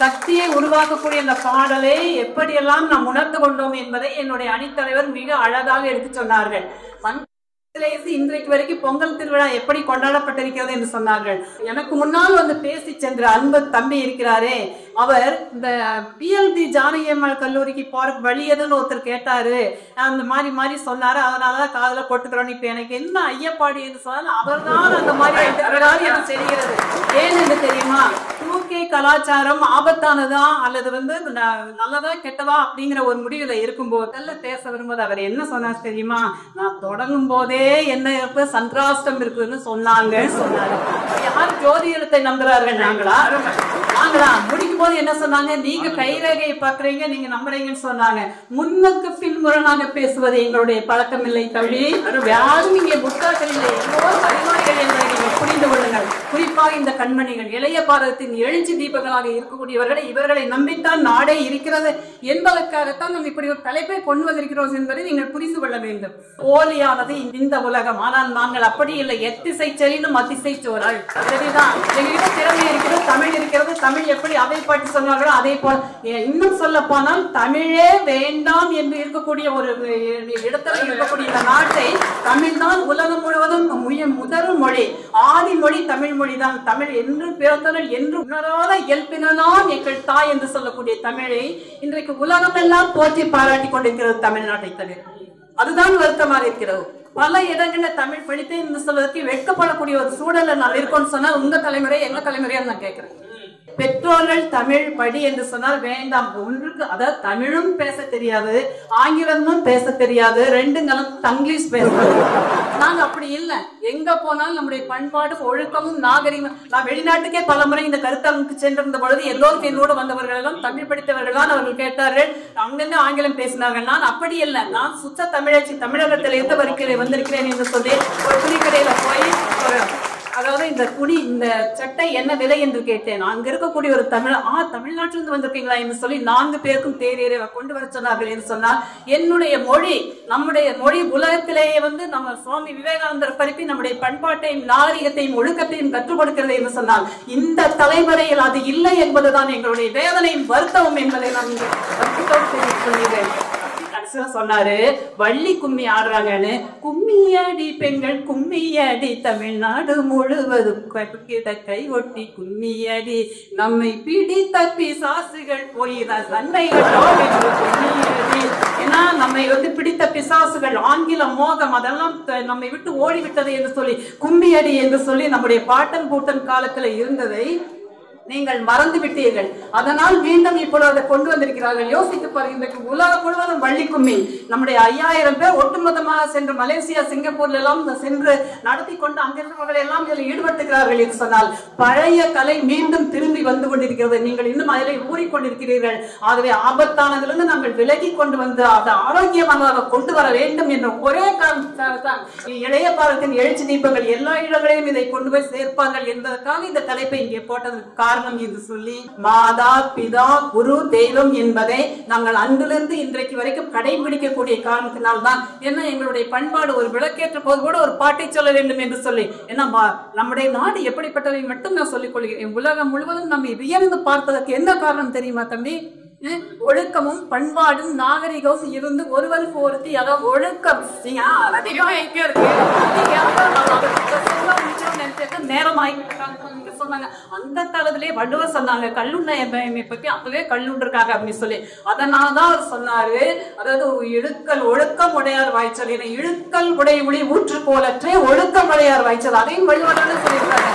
சக்தியை உருவாக்கக்கூடிய அந்த பாடலை எப்படியெல்லாம் நாம் உணர்ந்து கொண்டோம் என்பதை என்னுடைய அணித்தலைவர் மிக அழகாக எடுத்து சொன்னார்கள். இன்றைக்கு வரைக்கும் பொங்கல் திருவிழா எப்படி கொண்டாடப்பட்டிருக்கிறது என்று சொன்னார்கள். எனக்கு முன்னால் வந்து பேசி சென்ற அன்பு தம்பி இருக்கிறாரே, அவர் இந்த பிஎல்டி ஜானகியம்மாள் கல்லூரிக்கு போற வழி எதுன்னு ஒருத்தர் கேட்டாரு, அந்த மாதிரி சொன்னாரு. அதனாலதான் காதல போட்டுக்கிறோம். இப்ப எனக்கு என்ன ஐயப்பாடு என்று சொன்னாலும் அவர் தான் அந்த மாதிரி எனக்கு தெரிகிறது. ஏன் என்று தெரியுமா, 2K கலாச்சாரம் ஆபத்தானதா அல்லது வந்து நல்லதா கெட்டதா அப்படிங்கிற ஒரு முடிவுல இருக்கும்போது பேச வரும்போது அவர் என்ன சொன்னார் தெரியுமா, நான் தொடங்கும் போதே என்ன சந்திராஷ்டம் இருக்குன்னு சொன்னாங்க. யார் ஜோதிடத்தை நம்புறார்கள்? நாங்களா முடிக்கும் போது என்ன சொன்னாங்க, நீங்க கைரேகையை பாக்குறீங்க, நீங்க நம்புறீங்கன்னு சொன்னாங்க. முன்னுக்கு பின்முரணாக பேசுவது எங்களுடைய பழக்கம் இல்லை தம்பி. யாரும் இங்கே புத்தாக்கள் இல்லை, எல்லோரும் அறிவாளிகள் என்பதை நீங்கள் புரிந்து கொள்ளுங்கள். குறிப்பாக இந்த கண்மணிகள் இளைய பாரதத்தின் எழுச்சி தீபங்களாக இருக்கக்கூடியவர்களை இவர்களை நம்பித்தான் நாடே இருக்கிறது என்பதற்காகத்தான் நம்ம இப்படி ஒரு தலைப்பை கொண்டு வந்திருக்கிறோம் என்பதை நீங்கள் புரிந்து கொள்ள வேண்டும். போலியானது இந்த உலகம், ஆனால் நாங்கள் அப்படி இல்லை. எத்திசை செல்லினும் அதிசை சோழல். சரிதான், எங்ககிட்ட திறமை இருக்கிறது, தமிழ் இருக்கிறது, தமிழ் தமிழ் எப்படி அதை பற்றி சொன்னார்களோ அதே போல இன்னும் சொல்ல போனால் தமிழே வேண்டாம் என்று இருக்கக்கூடிய ஒரு இடத்துல இருக்கக்கூடிய இந்த நாட்டை தமிழ் தான் உலகம் முழுவதும் முதல் மொழி, ஆதி மொழி தமிழ் மொழி தான். தமிழ் என்று பிறந்தனர் என்று உணராத இயல்பினான் எங்கள் தாய் என்று சொல்லக்கூடிய தமிழை இன்றைக்கு உலகம் எல்லாம் போற்றி பாராட்டி கொண்டிருக்கிறது தமிழ்நாட்டை தவிர. அதுதான் வருத்தமாக இருக்கிறது. பல இடங்களில் தமிழ் படித்தேன் என்று சொல்வதற்கு வெட்கப்படக்கூடிய ஒரு சூழல நான் இருக்கோன்னு சொன்னா உங்க தலைமுறை எங்க தலைமுறையா நான் கேட்கிறேன். பெற்றோர்கள் தமிழ் படி என்று சொன்னால் வேண்டாம். ஒன்றுக்கு அதாவது தமிழும் பேச தெரியாது, ஆங்கிலமும் பேச தெரியாது, ரெண்டுங்களும் தங்கிலீஷ் பேசுறது. நாங்க அப்படி இல்லை. எங்க போனாலும் நம்முடைய பண்பாடு ஒழுக்கமும் நாகரிகம். நான் வெளிநாட்டுக்கே பல முறை இந்த கருத்தரங்குக்கு சென்றிருந்த பொழுது எல்லோரும் என்னோடு வந்தவர்கள் எல்லாம் தமிழ் படித்தவர்கள் தான். அவர்கள் கேட்டார்கள் அங்கிருந்து ஆங்கிலம் பேசினார்கள். நான் அப்படி இல்லை, நான் சுத்த தமிழாட்சி தமிழகத்தில் இருந்து வந்திருக்கிறேன் என்று சொல்லி ஒரு துணிக்கடையில போய் அதாவது இந்த துணி இந்த சட்டை என்ன விலை என்று கேட்டேன். அங்க இருக்கக்கூடிய ஒரு தமிழ்நாட்டிலிருந்து வந்திருக்கீங்களா என்று சொல்லி 4 பேருக்கும் தேரியரை கொண்டு வர சொன்னார்கள் என்று சொன்னால் என்னுடைய மொழி நம்முடைய மொழி உலகத்திலேயே நம்ம சுவாமி விவேகானந்தர் பரப்பி நம்முடைய பண்பாட்டையும் நாகரிகத்தையும் ஒழுக்கத்தையும் கற்றுக் கொடுக்கிறது என்று சொன்னால் இந்த தலைமுறையில் அது இல்லை என்பதுதான் எங்களுடைய வேதனையும் வருத்தமும் என்பதை நான் வருத்தத்தோடு தெரிவித்துக் கொள்கிறேன். சொன்னாரு வள்ளி கும்மி ஆடுறாங்கன்னு. கும்மியடி பெண்கள் கும்மியடி தமிழ்நாடு முழுவதும் கை ஒட்டி கும்மியடி நம்மை பிடித்த பிசாசுகள் போயின சண்டைகள் கும்மியடி. ஏன்னா நம்மை பிடித்த பிசாசுகள் ஆங்கில மோகம் அதெல்லாம் நம்மை விட்டு ஓடிவிட்டது என்று சொல்லி கும்மியடி என்று சொல்லி நம்முடைய பாட்டன் பூட்டன் காலத்துல இருந்ததை நீங்கள் மறந்து விட்டீர்கள். அதனால் மீண்டும் இப்பொழுது அதை கொண்டு வந்திருக்கிறார்கள். யோசித்து பாருங்க, இன்றைக்கு உலகம் முழுவதும் வள்ளி கும்மி நம்முடைய 5000 பேர் ஒட்டுமொத்தமாக சென்று மலேசியா சிங்கப்பூர்ல எல்லாம் சென்று நடத்தி கொண்டு அங்கிருந்தவர்கள் எல்லாம் இதில் ஈடுபட்டுகிறார்கள் என்று சொன்னால் பழைய கலை மீண்டும் திரும்பி வந்து கொண்டிருக்கிறது. நீங்கள் இன்னும் அதில் ஊறிக்கொண்டிருக்கிறீர்கள். ஆகவே ஆபத்தானதிலிருந்து நாங்கள் விலகி கொண்டு வந்து அதை ஆரோக்கியமாக கொண்டு வர வேண்டும் என்ற ஒரே காரணத்தான் இளைய பாரதத்தின் எழுச்சி தீபங்கள் எல்லா இடங்களையும் இதை கொண்டு போய் சேர்ப்பார்கள் என்பதற்காக இந்த தலைப்பை இங்கே போட்டதற்கு காரணம் என்று சொல்லி மாதா பிதா குரு தெய்வம் என்பதை நாங்கள் அன்றிலிருந்து இன்றைக்கு வரைக்கும் கடைபிடிக்கக்கூடிய காரணத்தினால் தான். ஏன்னா எங்களுடைய பண்பாடு ஒரு விளக்கேற்ற போது கூட ஒரு பாட்டை சொல்ல வேண்டும் என்று சொல்லி, ஏன்னா நம்முடைய நாடு எப்படிப்பட்டதை மட்டும் நான் சொல்லிக் கொள்கிறேன். உலகம் முழுவதும் நம்ம வியந்து பார்ப்பதற்கு என்ன காரணம் தெரியுமா தம்பி? ஒழுக்கமும் பண்பாடும் நாகரிகமும் இருந்து ஒருவருக்கு ஒருத்தி அதாவது ஒழுக்கம் சொன்னாங்க. அந்த தளத்திலே வள்ளுவர் சொன்னாங்க கல்லுண்டையை பத்தி அப்பவே கல்லுண்டிருக்காங்க அப்படின்னு சொல்லி. அதனாலதான் அவர் சொன்னாரு, அதாவது இழுக்கல் ஒழுக்கம் உடையார் வாய்ச்சல் என இழுக்கல் உடைய ஒளி ஊற்று போலற்றே ஒழுக்கம் உடையார் வாய்ச்சல். அதையும் வள்ளுவராக சொல்லியிருக்காங்க.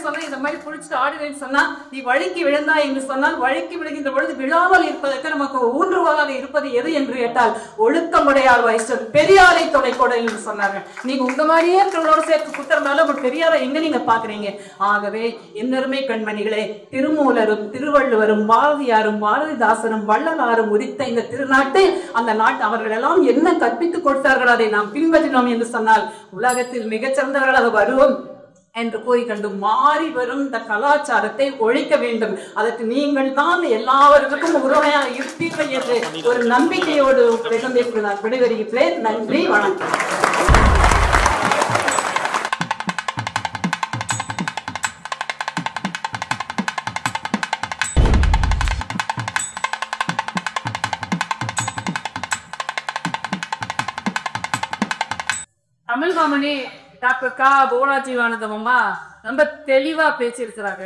சொன்னா இந்த மாதிரி குளிச்சுட்டு ஆடுவேன்னு சொன்னா நீ வழுக்கி விழுந்தா என்று சொன்னால் வழுக்கி விழுகின்ற பொழுது விழாமல் இருப்பதற்கு நமக்கு ஊன்றுகோலாக இருப்பது எது என்று கேட்டால் ஒழுக்கமுடையார் வயசு பெரியாரை தொலைக்கோட என்று சொன்னார்கள். நீங்க உங்க மாதிரியே இருக்கிறவங்களோட சேர்த்து குத்துறதுனால ஒரு பெரியாரை எங்க நீங்க பாக்குறீங்க? ஆகவே இன்னொருமை கண்மணிகளே, திருமூலரும் திருவள்ளுவரும் பாரதியாரும் பாரதிதாசனும் வள்ளலாரும் உரித்த இந்த திருநாட்டில் அந்த நாட்டு அவர்கள் எல்லாம் என்ன கற்பித்துக் கொடுத்தார்கள் அதை நாம் பின்பற்றினோம் என்று சொன்னால் உலகத்தில் மிகச்சிறந்தவர்களாக வருவோம் என்று கூறிக்கொண்டு மாறி வரும் இந்த கலாச்சாரத்தை ஒழிக்க வேண்டும். அதற்கு நீங்கள் தான் எல்லாவருக்கும் உறுதுணையாக இருப்பீர்கள் என்று ஒரு நம்பிக்கையோடு நான் விடைபெறுகிறேன். நன்றி, வணக்கம். தமிழ் மாமணி டாக்டர் கா போராஜீவானந்தம் அம்மா ரொம்ப தெளிவா பேசியிருக்கிறாங்க.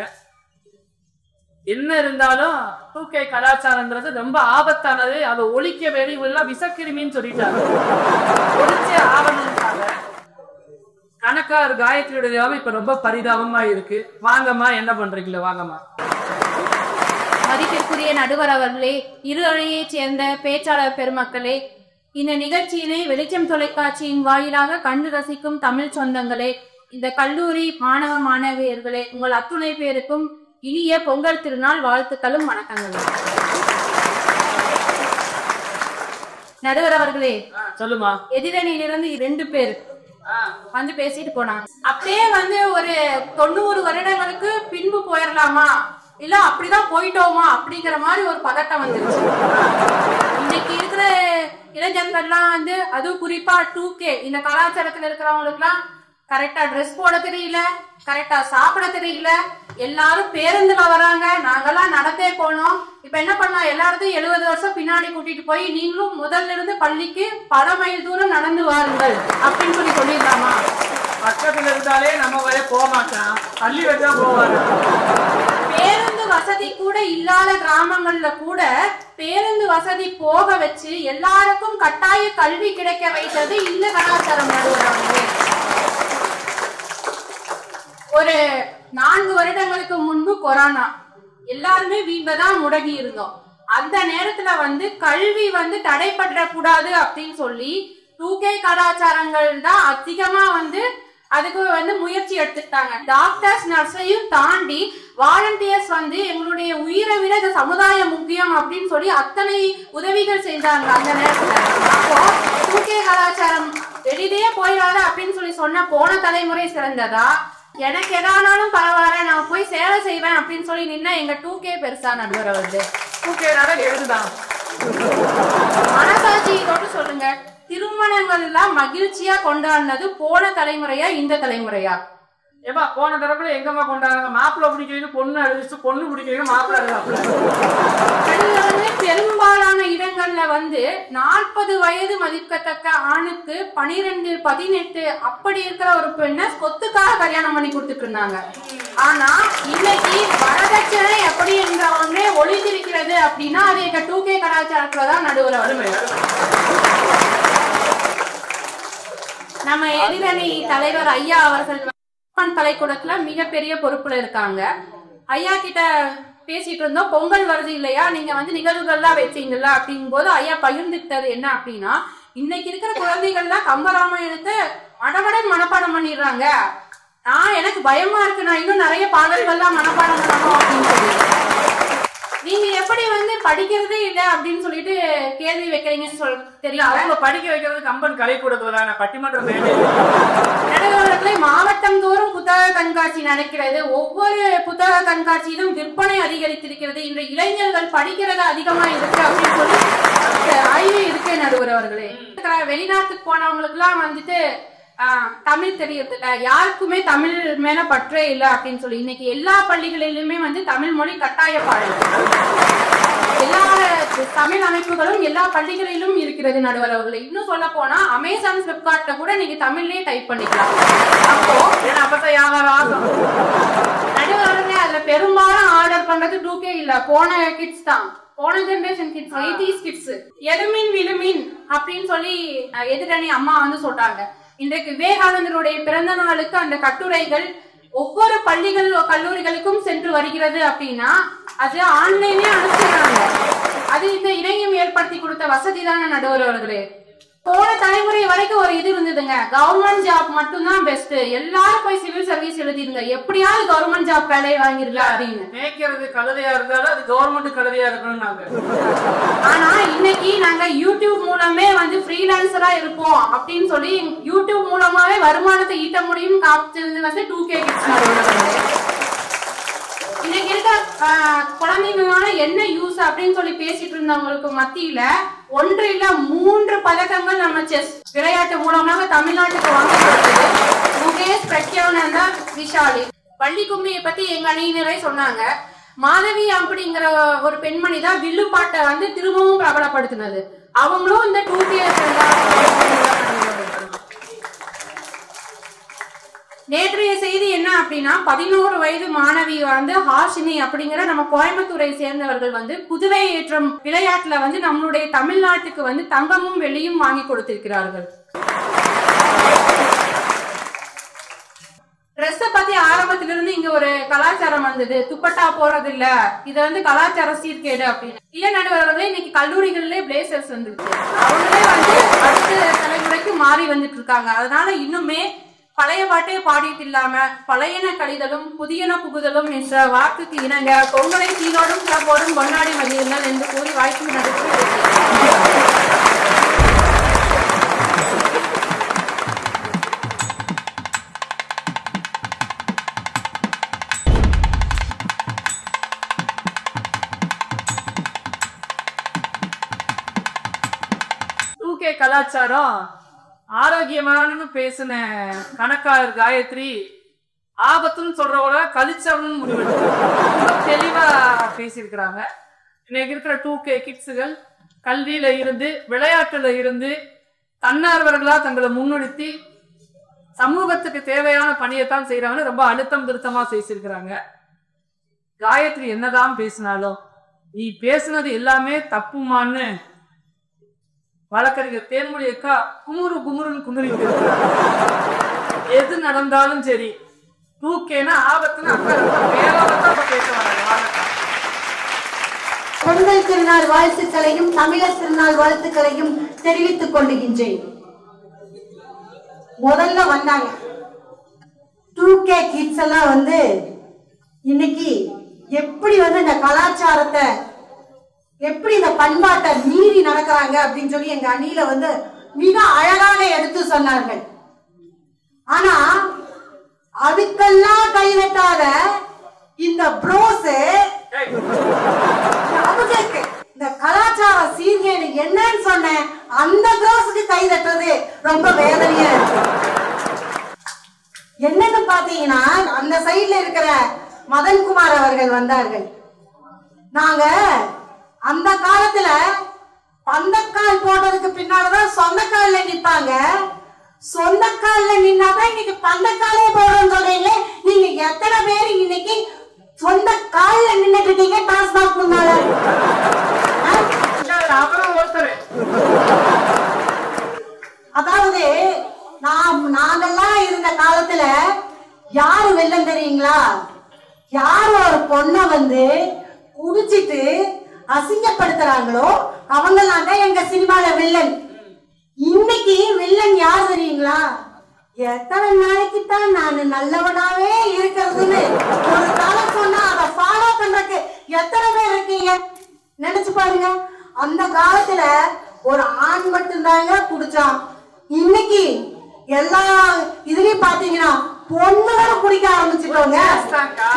என்ன இருந்தாலும் 2K கலாச்சாரம்ன்றது ரொம்ப ஆபத்தானது, அதை ஒழிக்க வேண்டிய விஷக்கிருமின்னு சொல்லிட்டாங்க. ஒழிச்சே ஆகணும்னாங்க. கணக்கார் காயத்ரியுடைய இப்ப ரொம்ப பரிதாபமா இருக்கு. வாங்கம்மா, என்ன பண்றீங்களோ வாங்கம்மா. மதிப்பிற்குரிய நடுவர் அவர்களே, இரு அணியைச் சேர்ந்த பேச்சாளர் பெருமக்களே, இந்த நிகழ்ச்சியினை வெளிச்சம் தொலைக்காட்சியின் வாயிலாக கண்டு ரசிக்கும் தமிழ் சொந்தங்களே, இந்த கல்லூரி மாணவ மாணவியர்களே, உங்கள் அத்துணை பேருக்கும் இனிய பொங்கல் திருநாள் வாழ்த்துக்களும் வணக்கங்களும். நடுவர் அவர்களே, சொல்லுமா. எதிரணியிலிருந்து 2 பேர் வந்து பேசிட்டு போனாங்க. அப்படியே ஒரு 90 வருடங்களுக்கு பின்பு போயிடலாமா இல்ல அப்படிதான் போயிட்டோமா அப்படிங்கிற மாதிரி ஒரு பதட்டம் வந்துருச்சு. இன்னைக்கு இருக்கிற இளைஞர்கள்லாம் அதுவும் குறிப்பா 2K இந்த கலாச்சாரத்துல இருக்கிறவங்களுக்கு எல்லாம் கரெக்டா ட்ரெஸ் போட தெரியல, கரெக்டா சாப்பிட தெரியல. எல்லாரும் பேருந்துல வராங்க, நாங்கெல்லாம் நடந்தே போனோம். இப்ப என்ன பண்ணலாம், எல்லாத்தையும் 70 வருஷம் பின்னாடி கூட்டிட்டு போய் நீங்களும் முதல்ல இருந்து பள்ளிக்கு பல மைல் தூரம் நடந்து வாருங்கள் அப்படின்னு சொல்லிடலாமா? பக்கத்துல இருந்தாலே நம்ம வர போக மாட்டோம், பள்ளி வச்சா போவாங்க. பேருந்து வசதி கூட இல்லாத கிராமங்கள்ல கூட பேருந்து வசதி போக வச்சு எல்லாருக்கும் கட்டாய கல்வி கிடைக்க வைத்தது இந்த கலாச்சாரம் நடுவர்களே. ஒரு 4 வருடங்களுக்கு முன்பு கொரோனா, எல்லாருமே வீட்டுல தான் முடங்கி இருந்தோம். அந்த நேரத்துல கல்வி தடைபட கூடாது அப்படின்னு சொல்லி 2K கலாச்சாரங்கள் தான் அதிகமா அதுக்கு முயற்சி எடுத்துட்டாங்க. டாக்டர்ஸ் நர்ஸையும் தாண்டி வாலண்டியர்ஸ் எங்களுடைய உயிரை விட இந்த சமுதாயம் முக்கியம் அப்படின்னு சொல்லி அத்தனை உதவிகள் செஞ்சாங்க அந்த நேரத்துல. அப்போ 2K கலாச்சாரம் வெளியிலேயே போயிடாத அப்படின்னு சொல்லி சொன்ன போன தலைமுறை சிறந்ததா, எனக்கு எதானாலும் பரவாயில்ல நான் போய் சேவை செய்வேன் அப்படின்னு சொல்லி நின்னா எங்க 2K பெருசா நடுவர 2K எழுதுதான். மனசாட்சி தொட்டு சொல்லுங்க, திருமணங்கள் எல்லாம் மகிழ்ச்சியா கொண்டாடினது போன தலைமுறையா இந்த தலைமுறையா? ஏப்பா போன தரப்புல எங்கம்மா கொண்டாடுறாங்க, மாப்பிள்ளை பிடிக்கிறது பொண்ணு அழிச்சு, பொண்ணு பிடிக்கிறது மாப்பிள்ளை அழுது. பெரும்பாலான இடங்கள்ல 40 வயது மதிக்கத்தக்க ஆணுக்கு 12, 18 அப்படி இருக்கிற ஒரு பெண்ணை சொத்துக்காக கல்யாணம் பண்ணி கொடுத்துட்டு இருந்தாங்க. ஆனா இன்னைக்கு வரதட்சணை எப்படி என்றவங்களே ஒளிந்திருக்கிறது அப்படின்னா அது எங்க 2K கலாச்சாரத்துலதான் நடுவுல. நம்ம எதிரணி தலைவர் ஐயா அவர்கள் கலைக்கூடத்துல மிகப்பெரிய பொறுப்புல இருக்காங்க. ஐயா கிட்ட பேசிட்டு இருந்தோம், பொங்கல் வருது இல்லையா, நீங்க நிகழ்வுகள்லாம் வச்சீங்கல்ல அப்படிங்கும் போது ஐயா பகிர்ந்துட்டது என்ன அப்படின்னா, இன்னைக்கு இருக்கிற குழந்தைகள்லாம் கம்பராமாயணத்தை மடமடன் மனப்பாடம் பண்ணிடுறாங்க. எனக்கு பயமா இருக்கு, நான் இன்னும் நிறைய பாடல்கள்லாம் மனப்பாடம் பண்ணணும் அப்படின்னு சொல்லி. நீங்க எப்படி படிக்கிறதே இல்ல அப்படின்னு சொல்லிட்டு கேள்வி வைக்கிறீங்கன்னு தெரியல. அவங்க படிக்க வைக்கிறது கம்பன் கலைக்கூடத்துல பட்டிமன்றம் நடுவர்களே, மாவட்டம் தோறும் புத்தக கண்காட்சி நடக்கிறது. ஒவ்வொரு புத்தக கண்காட்சியிலும் விற்பனை அதிகரித்திருக்கிறது. இன்று இளைஞர்கள் படிக்கிறது அதிகமா இருக்கு அப்படின்னு சொல்லி ஆய்வு இருக்கு நடுவர் அவர்களே. வெளிநாட்டுக்கு போனவங்களுக்கு எல்லாம் தமிழ் தெரியறது இல்ல, யாருக்குமே தமிழ் மேல பற்றே இல்லை அப்படின்னு சொல்லி இன்னைக்கு எல்லா பள்ளிகளிலுமே தமிழ் மொழி கட்டாய பாடம். எல்லா தமிழ் அமைப்புகளும் எல்லா பள்ளிகளிலும் இருக்கிறது நடுவர் அவர்களே. இன்னும் சொல்ல போனா அமேசான், பிளிப்கார்ட்ல கூட நீங்க தமிழ்லயே டைப் பண்ணிக்கலாம். அப்போ நடுவர் அவர்களே, அதுல பெரும்பாலும் ஆர்டர் பண்றது 2K இல்ல, போன கிட்ஸ் தான், போன ஜெனரேஷன் கிட்ஸ், 80s கிட்ஸ். எதுமின் விழுமின் அப்படின்னு சொல்லி எதிரணி அம்மா சொல்றாங்க. இன்றைக்கு விவேகானந்தருடைய பிறந்த நாளுக்கு அந்த கட்டுரைகள் ஒவ்வொரு பள்ளிகள் கல்லூரிகளுக்கும் சென்று வருகிறது அப்படின்னா அது ஆன்லைனே அனுப்பிடுறாங்க. அது இந்த இணையம் ஏற்படுத்தி கொடுத்த வசதி தானே நடுவர் அவர்களே. போன தலைமுறை வரைக்கும் ஒரு இது இருந்ததுங்க, கவர்மெண்ட் ஜாப் மட்டும்தான் பெஸ்ட், எல்லாரும் போய் சிவில் சர்வீஸ் எழுதிருங்க, எப்படியாவது கவர்மெண்ட் ஜாப் வேலையை வாங்கிருங்க அப்படின்னு. மேய்க்கிறது கழுதையா இருந்தாலும் அது கவர்மெண்ட் கழுதையா இருக்கணும் நாங்க. ஆனா இன்னைக்கு நாங்க யூடியூப் மூலமே ஃப்ரீலான்சரா இருப்போம் அப்படின்னு சொல்லி யூடியூப் மூலமாவே வருமானத்தை ஈட்ட முடியும் காப்பிட்டு 2K கிட்ஸ். இன்னைக்கு இருக்க குழந்தைங்களால என்ன யூஸ் அப்படின்னு சொல்லி பேசிட்டு இருந்தவங்களுக்கு மத்தியில 1 இல்ல 3 பதக்கங்கள் நம்ம செஸ் விளையாட்டு மூலமாக தமிழ்நாட்டுக்கு வாங்கி கொடுத்தது முகேஷ், பிரக்யானந்தா, விஷாலி. பள்ளி கும்மியை பத்தி எங்க அணியினரே சொன்னாங்க. மாதவி அப்படிங்கிற ஒரு பெண்மணி தான் வில்லுப்பாட்டை திரும்பவும் பிரபலப்படுத்தினது. அவங்களும் இந்த 2K. நேற்றைய செய்தி என்ன அப்படின்னா, 11 வயது மாணவி ஹாஷினி அப்படிங்கிற நம்ம கோயம்புத்தூரை சேர்ந்தவர்கள் புதுவை ஏற்றம் விளையாட்டுல நம்மளுடைய தமிழ்நாட்டுக்கு தங்கமும் வெள்ளியும் வாங்கி கொடுத்திருக்கிறார்கள். ட்ரெஸ் பத்தி ஆரம்பத்திலிருந்து இங்க ஒரு கலாச்சாரம் வந்தது, துப்பட்டா போறது இல்ல, இது கலாச்சார சீர்கேடு அப்படின்னு. இல்ல நடுவர்களே, இன்னைக்கு கல்லூரிகளிலே பிளேசர்ஸ் வந்துருக்கு. அவங்களே அடுத்த தலைமுறைக்கு மாறி வந்துட்டு இருக்காங்க. அதனால இன்னுமே பழைய பாட்டே பாடிட்டு இல்லாம பழையன கழிதலும் புதியன புகுதலும் என்ற வாக்குக்கு இணங்க பொங்கலை சீரோடும் சிறப்போடும் கொண்டாடி மகிழுங்கள் என்று கூறி வாய்ப்பு நடத்தி 2K கலாச்சாரம் ஆரோக்கியமானு பேசின கணக்காளர் காயத்ரி ஆபத்துன்னு சொல்றவங்கள கழிச்சவனு முடிவெடுத்து தெளிவா பேசியிருக்கிறாங்க. இன்னைக்கு இருக்கிற 2K கிட்ஸுகள் கல்வியில இருந்து விளையாட்டுல இருந்து தன்னார்வர்களா தங்களை முன்னிறுத்தி சமூகத்துக்கு தேவையான பணியைத்தான் செய்யறாங்கன்னு ரொம்ப அழுத்தம் திருத்தமா பேசியிருக்கிறாங்க. காயத்ரி என்னதான் பேசினாலும் நீ பேசுனது எல்லாமே தப்புமான்னு வழக்கறிஞர் தேன்மொழி அக்கா குமுறு குமுறுன்னு குமுறி எது நடந்தாலும் சரி 2Kனா ஆபத்துன்னு அக்கா வேற பேச வராங்க. பொங்கல் திருநாள் வாழ்த்துக்களையும் தமிழர் திருநாள் வாழ்த்துக்களையும் தெரிவித்துக் கொள்ளுகின்றேன். முதல்ல வந்தாங்க 2K கிட்ஸ் எல்லாம் இன்னைக்கு எப்படி இந்த கலாச்சாரத்தை எப்படி இந்த பண்பாட்டை மீறி நடக்கிறாங்க அப்படின்னு சொல்லி எங்க அணியில மிக அழகாக எடுத்து சொன்னார்கள். ஆனா அதுக்கெல்லாம் கைதட்டாத இந்த ப்ரோஸ் இந்த கலாச்சார சீர்கேடு என்னன்னு சொன்னேன் அந்த ப்ரோஸுக்கு கைதட்டுறது ரொம்ப வேதனையா இருக்கு. என்னன்னு பாத்தீங்கன்னா அந்த சைட்ல இருக்கிற மதன்குமார் அவர்கள் வந்தார்கள். நாங்க அந்த காலத்துல பந்தக்கால் போட்டதுக்கு பின்னாலதான் சொந்தக்கால்ல நிப்பாங்க. சொந்தக்கால்ல நின்னாதான் இன்னைக்கு பந்தக்காலே போடுறோம்னு சொல்றீங்க. நீங்க எத்தனை பேர் இன்னைக்கு சொந்த கால்ல நின்னுட்டு இருக்கீங்க டாஸ்மாக் முன்னால? அதாவது நாங்கெல்லாம் இருந்த காலத்துல யாரு வெள்ளம் தெரியுங்களா? யாரு ஒரு பொண்ணை குடிச்சிட்டு அசிங்கப்படுத்துறாங்களோ அவங்கெல்லாம் தான் எங்க சினிமால வில்லன். இன்னைக்கு வில்லன் யார் தெரியுங்களா? எத்தனை நாளைக்கு தான் நான் நல்லவனாவே இருக்கிறதுன்னு ஒரு காலம் சொன்னா அதை ஃபாலோ பண்றதுக்கு எத்தனை பேர் இருக்கீங்க நினைச்சு பாருங்க. அந்த காலத்துல ஒரு ஆண் மட்டும்தாங்க குடிச்சான். இன்னைக்கு எல்லா இதுலயும் பாத்தீங்கன்னா பொண்ணுகளும் குடிக்க ஆரம்பிச்சுட்டோங்க.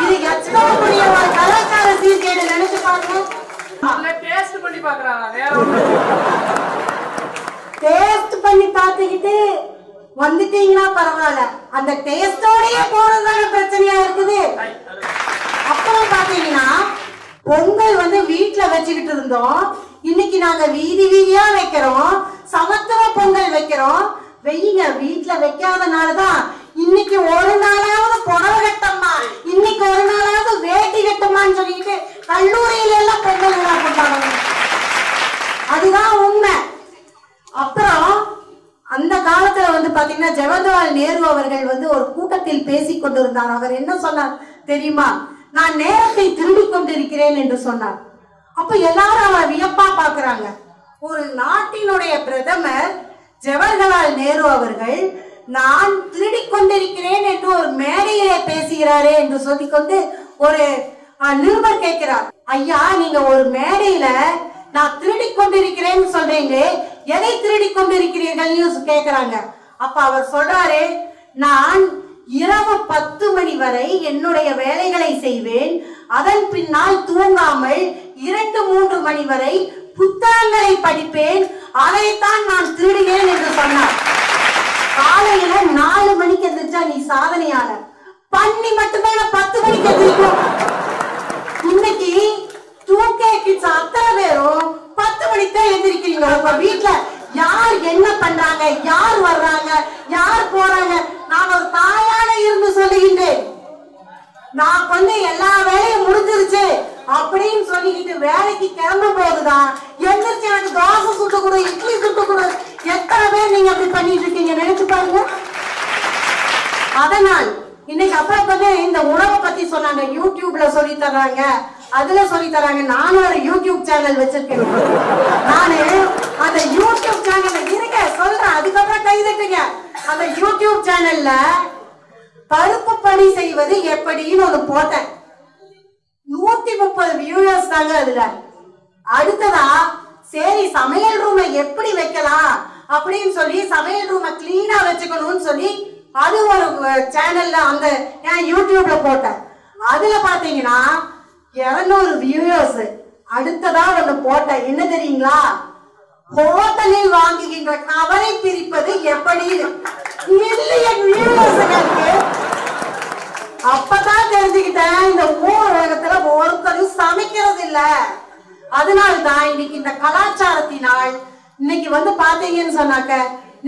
இது எத்தனை பெரிய ஒரு கலாச்சார சீர்கேடு நினைச்சு பாருங்க. டேஸ்ட் பண்ணி பாக்குறாங்க. டேஸ்ட் பண்ணி பார்த்துக்கிட்டு வந்துட்டீங்கன்னா பரவாயில்ல, அந்த டேஸ்டோடயே போறதுதான பிரச்சனையா இருக்குது. அப்புறம் பாத்தீங்கன்னா பொங்கல் வீட்டுல வச்சுக்கிட்டு இருந்தோம். இன்னைக்கு நாங்க வீதி வீதியா வைக்கிறோம். சமத்துவ பொங்கல் வைக்கிறோம். வெயிங்க வீட்டுல வைக்காதனாலதான் இன்னைக்கு ஒரு நாளாவது புடவை கட்டம்மா, இன்னைக்கு ஒரு நாளாவது வேட்டி கட்டம்மான்னு சொல்லிட்டு கல்லூரியில எல்லாம் பொங்கல் விழா கொண்டாடுறாங்க. அதுதான் உண்மை. அப்புறம் அந்த காலத்துல பாத்தீங்கன்னா ஜவஹர்லால் நேரு அவர்கள் ஒரு கூட்டத்தில் பேசிக் கொண்டிருந்தார். அவர் என்ன சொன்னார் தெரியுமா? நான் நேரத்தை திருடிக் கொண்டிருக்கிறேன் என்று சொன்னார். அப்ப எல்லாரும் அவரை வியப்பா பாக்குறாங்க. ஒரு நாட்டினுடைய பிரதமர் ஜவஹர்லால் நேரு அவர்கள் நான் திருடிக் கொண்டிருக்கிறேன் என்று ஒரு மேடையிலே பேசுகிறாரே என்று சொல்லிக்கொண்டு ஒரு நிருபர் கேட்கிறார், ஐயா நீங்க ஒரு மேடையில நான் திருடிக் கொண்டிருக்கிறேன்னு சொல்றீங்க, எதை திருடிக் கொண்டிருக்கிறீர்கள் கேக்குறாங்க. அப்ப அவர் சொல்றாரு, நான் இரவு 10 மணி வரை என்னுடைய வேலைகளை செய்வேன். அதன் பின்னால் தூங்காமல் 2-3 மணி வரை புத்தகங்களை படிப்பேன். அதைத்தான் நான் திருடினேன் என்று சொன்னார். காலையில 4 மணிக்கு எந்திரிச்சா நீ சாதனையாளர், பண்ணி மட்டுமே 10 மணிக்கு எந்திரிக்கும். இன்னைக்கு 2K கிட்ஸ் அத்தனை பேரும் 10 மணிக்கு தான் எந்திரிக்கிறீங்க. உங்க வீட்டுல யார் என்ன பண்றாங்க, யார் வர்றாங்க, யார் போறாங்க? நான் ஒரு தாயான இருந்து சொல்லுகின்றேன். நான் எல்லா வேலையும் முடிஞ்சிருச்சு அப்படின்னு சொல்லிக்கிட்டு வேலைக்கு கிளம்பும் போதுதான் எந்திரிச்சு எனக்கு தோசை சுட்டு கொடு, இட்லி சுட்டு கொடு. எத்தனை பேர் நீங்க அப்படி பண்ணிட்டு இருக்கீங்க நினைச்சு பாருங்க. அதனால் இன்னைக்கு அப்புறம் இந்த உணவை பத்தி சொன்னாங்க, யூடியூப்ல சொல்லி தர்றாங்க, அதுல சொல்லி தராங்க. நானும் ஒரு யூடியூப் சேனல் வச்சிருக்கேன். நானு அந்த யூடியூப் சேனல் இருக்க சொல்றேன், அதுக்கப்புறம் கைதட்டுங்க. அந்த யூடியூப் சேனல்ல பருப்பு பணி செய்வது எப்படின்னு ஒண்ணு போட்டேன். 130 வியூவர்ஸ் தாங்க அதுல. அடுத்ததா சரி சமையல் ரூமை எப்படி வைக்கலாம் அப்படின்னு சொல்லி சமையல் ரூமை கிளீனா வச்சுக்கணும்னு சொல்லி அது ஒரு சேனல்ல அந்த யூடியூப்ல போட்டேன். அதுல பாத்தீங்கன்னா 200 வியூவர்ஸ். அடுத்ததா ஒண்ணு போட்டேன், என்ன தெரியுங்களா? ஹோட்டலில் வாங்குகின்ற கவரை பிரிப்பது எப்படி? மில்லியன் வியூவர்ஸ்களுக்கு அப்பதான் தெரிஞ்சுக்கிட்டேன், இந்த ஊர் உலகத்துல ஒருத்தரும் சமைக்கிறது இல்ல. அதனால்தான் இன்னைக்கு இந்த கலாச்சாரத்தினால் இன்னைக்கு வந்து பாத்தீங்கன்னு சொன்னாக்க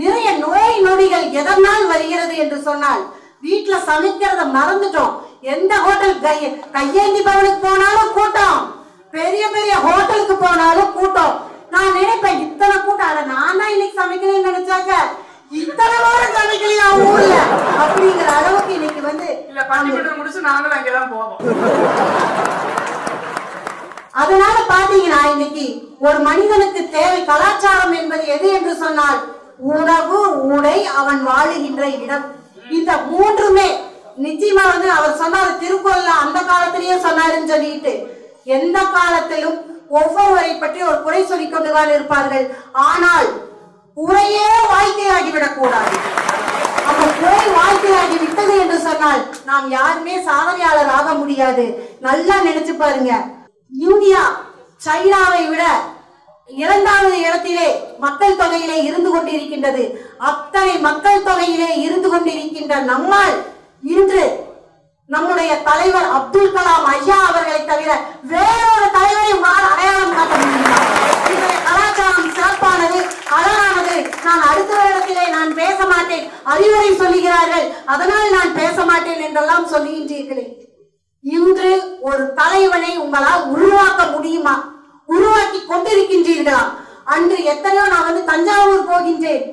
நிறைய நோய் நொடிகள் எதனால் வருகிறது என்று சொன்னால் வீட்டுல சமைக்கிறத மறந்துட்டோம். எந்த ஹோட்டல் கையேந்தி பவனுக்கு போனாலும் கூட்டம், பெரிய பெரிய ஹோட்டலுக்கு போனாலும் கூட்டம். நான் நினைப்பேன் இத்தனை கூட்டம், நான் தான் இன்னைக்கு சமைக்கணும்னு நினைச்சாக்க இத்தனை வாரம் சமைக்கலையா ஊர்ல அப்படிங்கிற அளவுக்கு இன்னைக்கு வந்து இல்ல பள்ளிக்கூடம் முடிச்சு நாங்களும் அங்கதான் போவோம். அதனால பாத்தீங்கன்னா இன்னைக்கு ஒரு மனிதனுக்கு தேவை கலாச்சாரம் என்பது எது என்று சொன்னால் உணவு, உடை, அவன் வாழுகின்ற இடம். இந்த மூன்றுமே நிச்சயமா வந்து அவர் சொன்னார் திருக்குறள்ல அந்த காலத்திலேயே சொன்னாருன்னு சொல்லிட்டு எந்த காலத்திலும் ஒவ்வொருவரை பற்றி ஒரு குறை சொல்லிக் கொண்டுதான் இருப்பார்கள். ஆனால் குறையே வாழ்க்கையாகிவிடக் கூடாது. அந்த குறை வாழ்க்கையாகி விட்டது என்று சொன்னால் நாம் யாருமே சாதனையாளர் ஆக முடியாது. நல்லா நினைச்சு பாருங்க, இந்தியா சைனாவை விட 2வது இடத்திலே மக்கள் தொகையிலே இருந்து கொண்டிருக்கின்றது. அத்தனை மக்கள் தொகையிலே இருந்து கொண்டிருக்கின்ற நம்மால் இன்று நம்முடைய தலைவர் அப்துல் கலாம் ஐயா அவர்களை தவிர வேறொரு தலைவரை உங்களால் அடையாளம் காட்ட முடியுமா? இன்றைய கலாச்சாரம் சிறப்பானது, அழகானது. நான் அடுத்த இடத்திலே நான் பேச மாட்டேன், அறிவுரை சொல்லுகிறார்கள், அதனால் நான் பேச மாட்டேன் என்றெல்லாம் சொல்லுகின்றீர்களே. இன்று ஒரு தலைவனை உங்களால் உருவாக்க முடியுமா? உருவாக்கி கொண்டிருக்கின்றீர்களா? அன்று எத்தனையோ நான் வந்து தஞ்சாவூர் போகின்றேன்,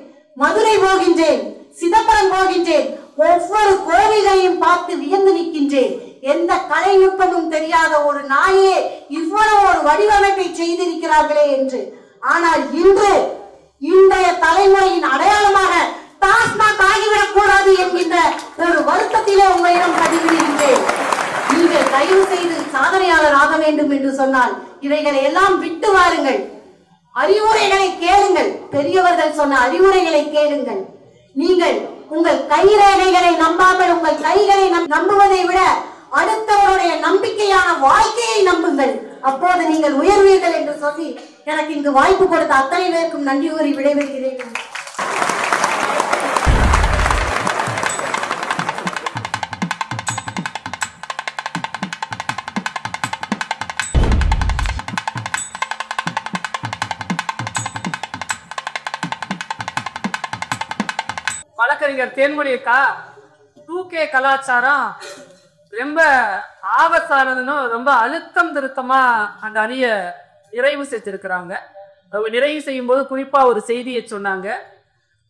மதுரை போகின்றேன், சிதம்பரம் போகின்றேன், ஒவ்வொரு கோவில்களையும் பார்த்து வியந்து நிற்கின்றேன். எந்த கலைநுட்பமும் தெரியாத ஒரு நாயே இவ்வளவு ஒரு வடிவமைப்பை செய்திருக்கிறார்களே என்று. ஆனால் இன்று இன்றைய தலைமுறையின் அடையாளமாக டாஸ்மாக் ஆகிவிடக் கூடாது என்கின்ற ஒரு வருத்தத்திலே உங்களிடம் பதிவிடுகின்றேன். நீங்கள் தயவு செய்து சாதனையாளர் ஆக வேண்டும் என்று சொன்னால் இவைகளை எல்லாம் விட்டு வாருங்கள். அறிவுரைகளை கேளுங்கள், பெரியவர்கள் சொன்ன அறிவுரைகளை கேளுங்கள். நீங்கள் உங்கள் கைரேகைகளை நம்பாமல் உங்கள் கைகளை நம்புவதை விட அடுத்தவருடைய நம்பிக்கையான வாழ்க்கையை நம்புங்கள். அப்போது நீங்கள் உயர்வீர்கள் என்று சொல்லி எனக்கு இங்கு வாய்ப்பு கொடுத்த அத்தனை பேருக்கும் நன்றி கூறி விடைபெறுகிறேன். வழக்கறிஞர் தேன்மொழி அக்கா 2K கலாச்சாரம் ரொம்ப ஆபத்தானதுன்னு ரொம்ப அழுத்தம் திருத்தமா அந்த அணியை நிறைவு செஞ்சிருக்கிறாங்க. நிறைவு செய்யும் போது குறிப்பா ஒரு செய்தியை சொன்னாங்க.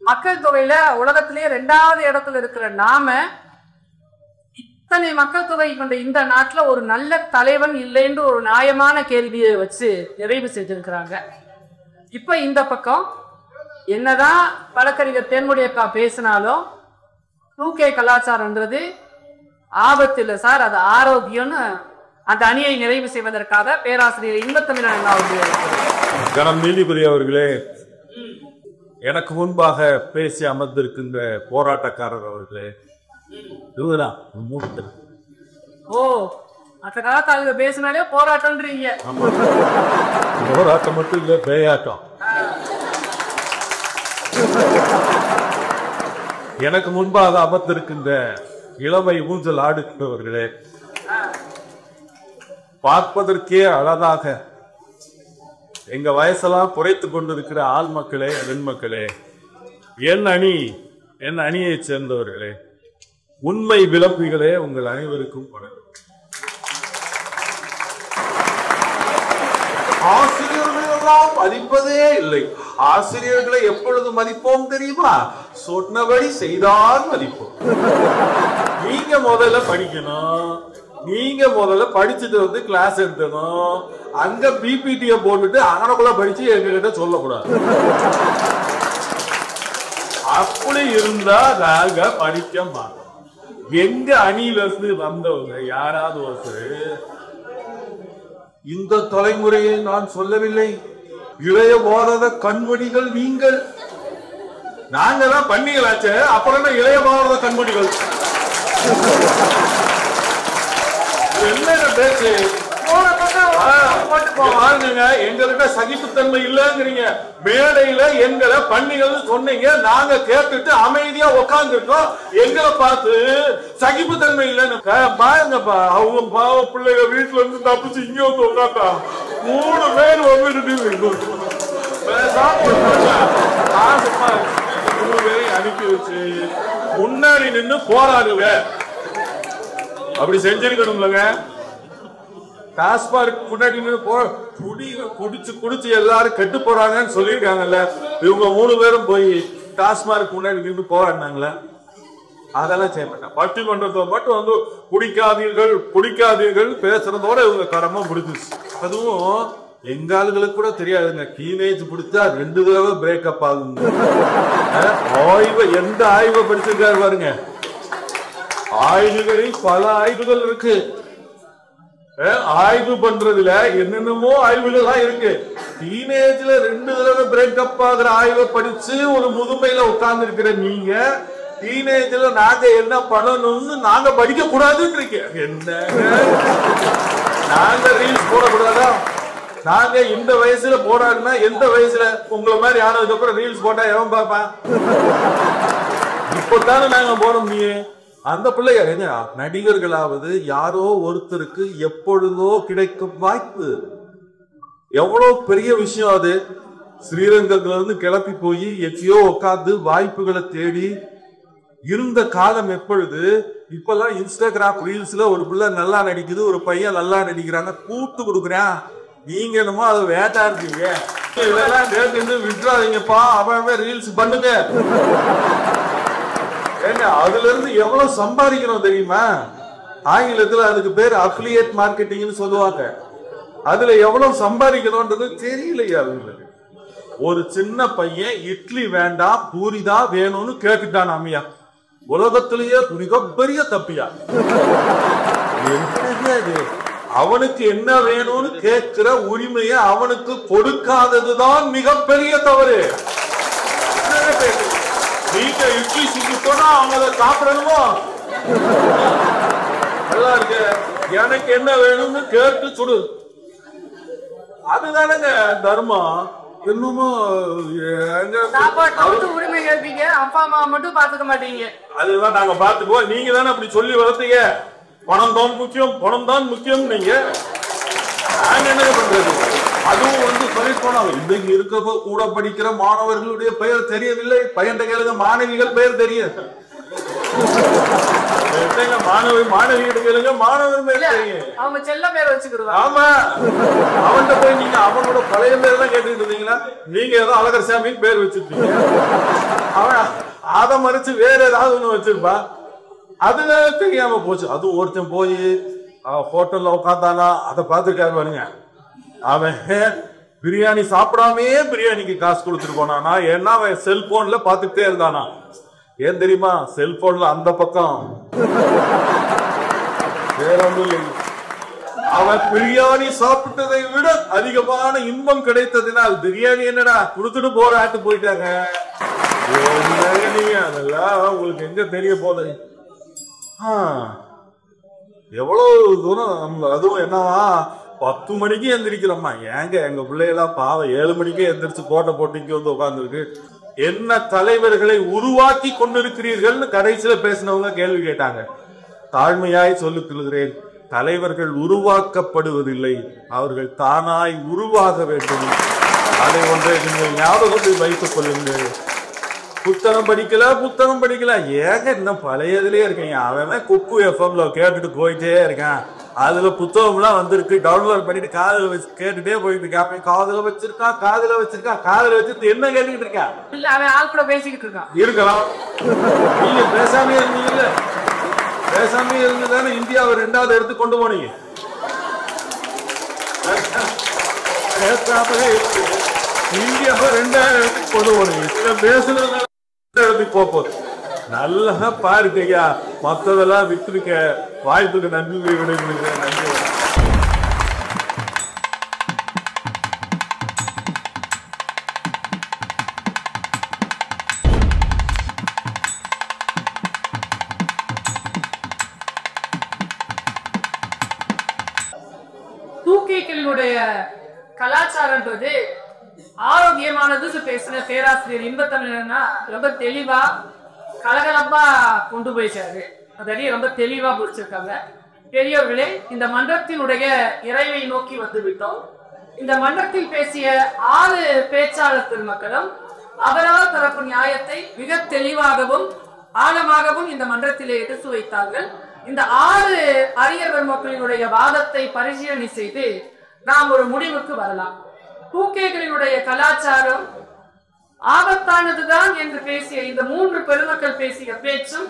மக்கள் தொகையில உலகத்திலேயே 2வது இடத்துல இருக்கிற நாம இத்தனை மக்கள் தொகை கொண்ட இந்த நாட்டுல ஒரு நல்ல தலைவன் இல்லைன்னு ஒரு நியாயமான கேள்வியை வச்சு நிறைவு செஞ்சிருக்கிறாங்க. இப்ப இந்த பக்கம் என்னதான் வழக்கறிஞர் தேன்மொழி அக்கா பேசினாலும் 2K கலாச்சாரம்ன்றது ஆபத்து இல்லை சார், அது ஆரோக்கியம்னு அந்த அணியை நிறைவு செய்வதற்காக பேராசிரியர் இன்பத்தமிழன் கணம் நீதிபதி அவர்களே, எனக்கு முன்பாக பேசி அமர்ந்திருக்கின்ற போராட்டக்காரர் அவர்களே, ஓ அந்த காலத்தால பேசினாலே போராட்டம்ன்றீங்க. போராட்டம் மட்டும் இல்ல, பேயாட்டம். எனக்கு முன்பாக அமர்ந்திருக்கின்ற இளமை ஊஞ்சல் ஆடுகின்றவர்களே, பார்ப்பதற்கே அழகாக எங்க வயசெல்லாம் குறைத்து கொண்டிருக்கிற ஆள் மக்களே, வெண்மக்களே, என் அணியை சேர்ந்தவர்களே, உண்மை விளம்பிகளே, உங்கள் அனைவருக்கும் வணக்கம். ஆசிரியர்கள் எல்லாம் மதிப்பதே இல்லை. ஆசிரியர்களை எப்பொழுது மதிப்போம் தெரியுமா? சொன்னபடி செய்தால் மதிப்போம். நீங்க முதல்ல படிக்கணும், நீங்க முதல்ல படிச்சுட்டு வந்து கிளாஸ் எடுக்கணும். அங்க பிபிடிய போட்டுட்டு அங்கனக்குள்ள படிச்சு எங்ககிட்ட சொல்லக்கூடாது. அப்படி இருந்தா நாங்க படிக்க மாட்டோம். எங்க அணியில இருந்து வந்தவங்க யாராவது ஒருத்தர், இந்த தலைமுறையை நான் சொல்லவில்லை, இளைய பாரத கண்மணிகள் நீங்கள். நாங்க தான் பண்ணிகளாச்சு, அப்புறம் இளைய பாரத கண்மணிகள் என்ன பேச்சு? பாருங்க, எங்ககிட்ட சகிப்புத்தன்மை இல்லங்கிறீங்க. மேடையில எங்களை பண்ணிகள் சொன்னீங்க, நாங்க கேட்டுட்டு அமைதியா உட்கார்ந்துருக்கோம். எங்களை பார்த்து சகிப்புத்தன்மை இல்லன்னு பாருங்கப்பா. அவங்க பாவ பிள்ளைங்க வீட்டுல இருந்து தப்பிச்சு இங்க வந்து உட்காந்தா 3 பேர் அனுப்பி வச்சு முன்னாடி நின்று போராடுங்க. அப்படி செஞ்சிருக்கணும்லங்க. டாஸ்மார்க் முன்னாடி குடிச்சு எல்லாரும் கெட்டு போறாங்கன்னு சொல்லியிருக்காங்கல்ல. இவங்க 3 பேரும் போய் டாஸ்மார்க் முன்னாடி நின்று போராடினாங்களே, அதெல்லாம் செய்ய மாட்டாங்க. பட்டிமன்றத்தை மட்டும் வந்து குடிக்காதீர்கள் பேசுறதோட இவங்க கடமை முடிஞ்சிச்சு. அதுவும் எங்க ஆளுகளுக்கு கூட தெரியாதுங்க. டீனேஜ் பிடிச்சா 2 தடவை பிரேக்கப் ஆகுங்க. எந்த ஆய்வை படிச்சிருக்காரு பாருங்க. ஆய்வுகளில் பல ஆய்வுகள் இருக்கு. ஆய்வு பண்றதுல என்னென்னமோ ஆய்வுகள் இருக்கு. டீனேஜ்ல 2 தடவை பிரேக்கப் ஆகிற ஆய்வை படிச்சு ஒரு முதுமையில உட்கார்ந்து இருக்கிற நீங்க டீனேஜ்ல நாங்க என்ன பண்ணணும்னு நாங்க படிக்க கூடாதுன்னு இருக்கேன். என்ன நாங்க ரீல்ஸ் போடக்கூடாதா? நாங்க இந்த வயசுல போடாதுன்னா எந்த வயசுல உங்களை மாதிரி ஆனதுக்கு அப்புறம் ரீல்ஸ் போட்டா எவன் பாப்பான்? இப்பதானே நாங்க போட முடியும். அந்த பிள்ளைங்க நடிகர்களாவது யாரோ ஒருத்தருக்கு எப்பொழுதோ கிடைக்கும் வாய்ப்பு. எவ்வளவு பெரிய விஷயம் அது. ஸ்ரீரங்கத்துல இருந்து கிளப்பி போய் எங்கேயோ உட்காந்து வாய்ப்புகளை தேடி இருந்த காலம் எப்பொழுது. இப்பெல்லாம் இன்ஸ்டாகிராம் ரீல்ஸ்ல ஒரு பிள்ளை நல்லா நடிக்குது, ஒரு பையன் நல்லா நடிக்கிறாங்க, கூட்டு கொடுக்குறான். நீங்க என்னமோ அதை வேட்டா இருக்கீங்க. இதெல்லாம் கேட்டு விட்டுறாதீங்கப்பா. அவன் ரீல்ஸ் பண்ணுங்க. அதுல இருந்து எவ்வளவு சம்பாதிக்கணும் தெரியுமா? ஆங்கிலத்துல அதுக்கு பேர் அஃபிலியேட் மார்க்கெட்டிங்னு சொல்லுவாங்க. அதுல எவ்வளவு சம்பாதிக்கணும்ன்றது தெரியலையா அவங்களுக்கு. ஒரு சின்ன பையன் இட்லி வேண்டாம் பூரி தான் வேணும்னு கேட்டுட்டான் அம்மையா. உலகத்திலேயே மிகப்பெரிய தப்பியா. அவனுக்கு என்ன வேணும்னு கேட்கிற உரிமையை அவனுக்கு கொடுக்காததுதான் மிகப்பெரிய தவறு. நீங்க இட்லி சுத்தோன்னா அவங்க அதை சாப்பிடணுமோ? நல்லா இருக்கு, எனக்கு என்ன வேணும்னு கேட்டு சுடு. அதுதானங்க தர்மம். என்னமோ உரிமை கேட்பீங்க, அப்பா அம்மா மட்டும் பாத்துக்க மாட்டீங்க. அதுதான் நாங்க பாத்துக்குவோம். நீங்க தானே அப்படி சொல்லி வளர்த்தீங்க. பணம் தான் முக்கியம், பணம் தான் முக்கியம். நீங்க நாங்க என்ன பண்றது? அதுவும் வந்து சொல்லி போனாங்க. இன்றைக்கு இருக்கப்போ கூட படிக்கிற மாணவர்களுடைய பெயர் தெரியவில்லை. பையன் கேளுங்க, மாணவிகள் பெயர் தெரியும். மாணவிகிட்ட கேளுங்க, மாணவர் பெயர் தெரியும். அவங்க செல்ல பேர் வச்சுக்கிறாங்க. ஆமா, அவன்கிட்ட போய் நீங்க அவனோட பழைய பேர் தான் கேட்டுட்டு இருந்தீங்களா? நீங்க ஏதோ அழகர் சாமின்னு பேர் வச்சிருக்கீங்க. அவன் அதை மறைச்சு வேற ஏதாவது ஒண்ணு வச்சிருப்பா. அதுல தெரியாம போச்சு. அதுவும் ஒருத்தன் போய் ஹோட்டல்ல உட்காந்தானா, அதை பார்த்துருக்காரு பாருங்க. அவன் பிரியாணி சாப்பிடாமே பிரியாணிக்கு காசு கொடுத்துட்டு போனானா. ஏன்னா அவன் செல்போன்ல பாத்துட்டே இருந்தானா. ஏன் தெரியுமா? செல்போன்ல அந்த பக்கம் வேற ஒன்றும் இல்லை. அவன் பிரியாணி சாப்பிட்டதை விட அதிகமான இன்பம் கிடைத்ததினால் பிரியாணி என்னடா கொடுத்துட்டு போராட்டு போயிட்டாங்க. அதெல்லாம் உங்களுக்கு எங்க தெரிய போகுது? எவ்வளவு தூரம். அதுவும் என்னவா 10 மணிக்கு எந்திரிக்கிறோம்மா. ஏங்க எங்க பிள்ளைகளாம் பாவம் 7 மணிக்கே எந்திரிச்சு போட்டு இங்க வந்து உட்கார்ந்துருக்கு. என்ன தலைவர்களை உருவாக்கி கொண்டிருக்கிறீர்கள்னு கடைசியில பேசினவங்க கேள்வி கேட்டாங்க. தாழ்மையாய் சொல்லிக் கொள்கிறேன், தலைவர்கள் உருவாக்கப்படுவதில்லை, அவர்கள் தானாய் உருவாக வேண்டும். அதை ஒன்றை நீங்கள் ஞாபகத்தில் வைத்துக் கொள்ளுங்கள். புத்தகம் படிக்கல ஏங்க இன்னும் பழையதுலயே இருக்கீங்க. அவன் குக்கு எஃப்எம்ல கேட்டுட்டு போயிட்டே இருக்கான். அதுல புத்தகம்லாம் வந்திருக்கு, டவுன்லோட் பண்ணிட்டு காதுல வச்சு கேட்டுட்டே போயிட்டு இருக்கான். காதுல வச்சிருக்கா என்ன கேட்டுக்கிட்டு இருக்கா? இல்ல அவன் ஆள் கூட பேசிக்கிட்டு இருக்கான். இருக்கலாம். நீங்க பேசாமே இருந்தீங்கல்ல, பேசாமே இருந்துதானே இந்தியாவை 2வது எடுத்து கொண்டு போனீங்க. இந்தியாவை 2வது எடுத்து கொண்டு போனீங்க. பேசுறது போகுது. நல்லா பாருக்கையா, மற்றதெல்லாம் விட்டுருக்க. வாய்ப்புக்கு நன்றி விடுங்க. நன்றி. பிள்ளைகளுடைய கலாச்சாரம்ன்றது ஆரோக்கியமானது பேசின பேராசிரியர் இன்பத்தமிழன்னா ரொம்ப தெளிவா கலகலப்பா கொண்டு போயிச்சாரு. அதே ரொம்ப தெளிவா புடிச்சிருக்காங்க. பெரியவர்களே, இந்த மன்றத்தினுடைய இறைவை நோக்கி வந்து விட்டோம். இந்த மன்றத்தில் பேசிய 6 பேச்சாளர் பெருமக்களும் அவரால் தரப்பு நியாயத்தை மிக தெளிவாகவும் ஆழமாகவும் இந்த மன்றத்திலே எடுத்து வைத்தார்கள். இந்த 6 அறிஞர் பெருமக்களினுடைய வாதத்தை பரிசீலனை செய்து நாம் ஒரு முடிவுக்கு வரலாம். பூக்கேகளினுடைய கலாச்சாரம் ஆபத்தானதுதான் என்று பேசிய இந்த 3 பெருமக்கள் பேசிய பேச்சும்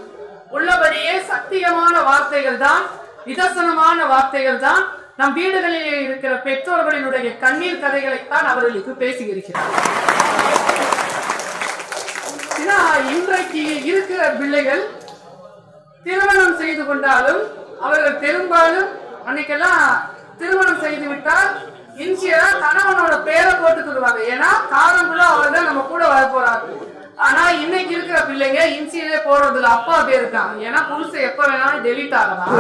உள்ளபடியே சத்தியமான வார்த்தைகள் தான், நிதர்சனமான வார்த்தைகள் தான். நம் வீடுகளிலே இருக்கிற பெற்றோர்களினுடைய கண்ணீர் கதைகளைத்தான் அவர்களுக்கு பேசியிருக்கிறார். இன்றைக்கு இருக்கிற பிள்ளைகள் திருமணம் செய்து கொண்டாலும் அவர்கள் பெரும்பாலும் அன்னைக்கெல்லாம் திருமணம் செய்து விட்டால் இன்சியரா கணவனோட பேரை போட்டுக்கிடுவாங்க. ஏன்னா காலங்குள்ள அவர் தான் நம்ம கூட வர போறாரு. ஆனா இன்னைக்கு இருக்கிற பிள்ளைங்க இன்சியரே போடுறதுல அப்பா பேர் இருக்காங்க. ஏன்னா புதுசு எப்ப வேணாலும் டெலிட் ஆகலாம்.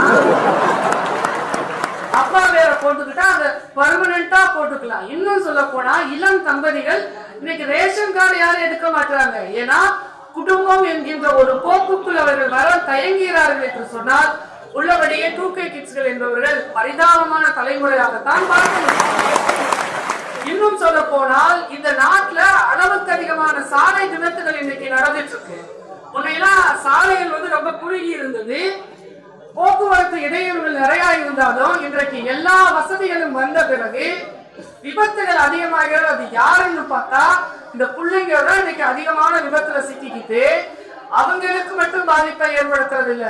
அப்பா பேரை போட்டுக்கிட்டா அதை பர்மனண்டா போட்டுக்கலாம். இன்னும் சொல்ல போனா இளம் தம்பதிகள் இன்னைக்கு ரேஷன் கார்டு யாரும் எடுக்க மாட்டாங்க. ஏன்னா குடும்பம் என்கின்ற ஒரு போக்குக்குள் அவர்கள் வர தயங்குகிறார்கள் என்று சொன்னால் உள்ளபடியே 2K கிட்ஸ்கள் என்பவர்கள் பரிதாபமான தலைமுறையாகத்தான் பார்க்க முடியும். இன்னும் சொல்ல போனால் இந்த நாட்டுல அளவுக்கு அதிகமான சாலை விபத்துகள் இன்னைக்கு நடந்துட்டு இருக்கு. உண்மையெல்லாம் சாலைகள் வந்து ரொம்ப குறுகி இருந்தது, போக்குவரத்து இடையூறுகள் நிறைய இருந்தாலும் இன்றைக்கு எல்லா வசதிகளும் வந்த பிறகு விபத்துகள் அதிகமாகிறது. அது யாருன்னு பார்த்தா இந்த பிள்ளைங்க தான் இன்னைக்கு அதிகமான விபத்துல சிக்கிக்கிட்டு அவங்களுக்கு மட்டும் பாதிப்பை ஏற்படுத்துறது இல்ல,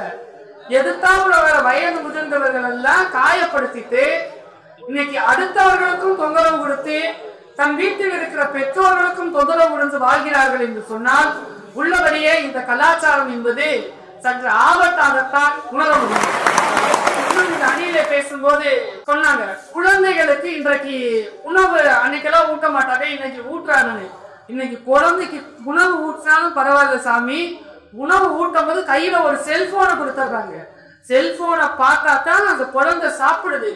எதிர்த்தாப்புல வர வயது முதிர்ந்தவர்கள் எல்லாம் காயப்படுத்திட்டு இன்னைக்கு அடுத்தவர்களுக்கும் தொந்தரவு கொடுத்து தன் வீட்டில் இருக்கிற பெற்றோர்களுக்கும் தொந்தரவு கொடுத்து வாழ்கிறார்கள் என்று சொன்னால் உள்ளபடியே இந்த கலாச்சாரம் என்பது சற்று ஆபத்தாகத்தான் உணர முடியும். இந்த அணியில பேசும்போது சொன்னாங்க, குழந்தைகளுக்கு இன்றைக்கு உணவு அன்னைக்கெல்லாம் ஊட்ட மாட்டாங்க, இன்னைக்கு ஊட்டுறாங்கன்னு. இன்னைக்கு குழந்தைக்கு உணவு ஊட்டினாலும் பரவாயில்ல சாமி, உணவு ஊட்டும் போது கையில ஒரு செல்போனை கொடுத்துறாங்க. செல்போனை பார்த்தா தான் அந்த குழந்தை சாப்பிடுது.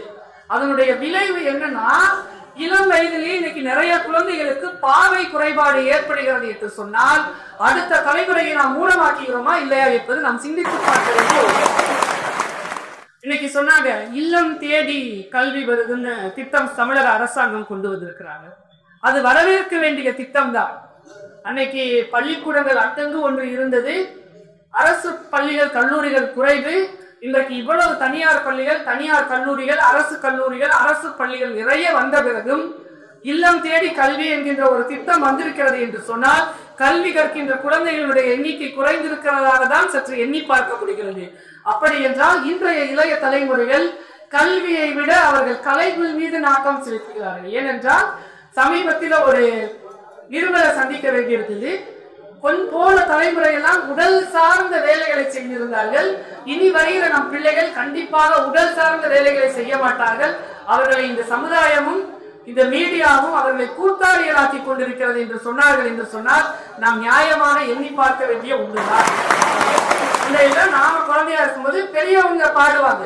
அதனுடைய விளைவு என்னன்னா இளம் வயதிலேயே இன்னைக்கு நிறைய குழந்தைகளுக்கு பார்வை குறைபாடு ஏற்படுகிறது என்று சொன்னால் அடுத்த தலைமுறையை நாம் மூலமாக்குகிறோமா இல்லையா என்பது நாம் சிந்தித்து பார்க்க வேண்டும். இன்னைக்கு சொன்னாங்க இல்லம் தேடி கல்வி வருதுன்னு திட்டம் தமிழக அரசாங்கம் கொண்டு வந்திருக்கிறாங்க. அது வரவேற்க வேண்டிய திட்டம் தான். அன்னைக்கு பள்ளிக்கூடங்கள் அட்டங்கு ஒன்று இருந்தது, அரசு பள்ளிகள் கல்லூரிகள் குறைவு. இன்றைக்கு இவ்வளவு தனியார் பள்ளிகள், தனியார் கல்லூரிகள், அரசு கல்லூரிகள், அரசு பள்ளிகள் நிறைய வந்த பிறகும் இல்லம் தேடி கல்வி என்கின்ற ஒரு திட்டம் வந்திருக்கிறது என்று சொன்னால் கல்வி கற்கின்ற குழந்தைகளுடைய எண்ணிக்கை குறைந்திருக்கிறதாக தான் சற்று எண்ணி பார்க்க முடிகிறது. அப்படி என்றால் இன்றைய இளைய தலைமுறைகள் கல்வியை விட அவர்கள் கலைகள் மீது நாட்டம் செலுத்துகிறார்கள். ஏனென்றால் சமீபத்தில் ஒரு நிறுவனம் சந்திக்க வேண்டியிருந்தது. போன தலைமுறையெல்லாம் உடல் சார்ந்த வேலைகளை செய்திருந்தார்கள். இனி வருகிற நம் பிள்ளைகள் கண்டிப்பாக உடல் சார்ந்த வேலைகளை செய்ய மாட்டார்கள். அவர்களை இந்த சமுதாயமும் இந்த மீடியாவும் அவர்களை கூட்டாளிகளாக்கி கொண்டிருக்கிறது என்று சொன்னார்கள் என்று சொன்னால் நாம் நியாயமான எண்ணி பார்க்க வேண்டிய ஒன்றுதான். நாம குழந்தையா இருக்கும்போது பெரியவங்க பாடுவாங்க,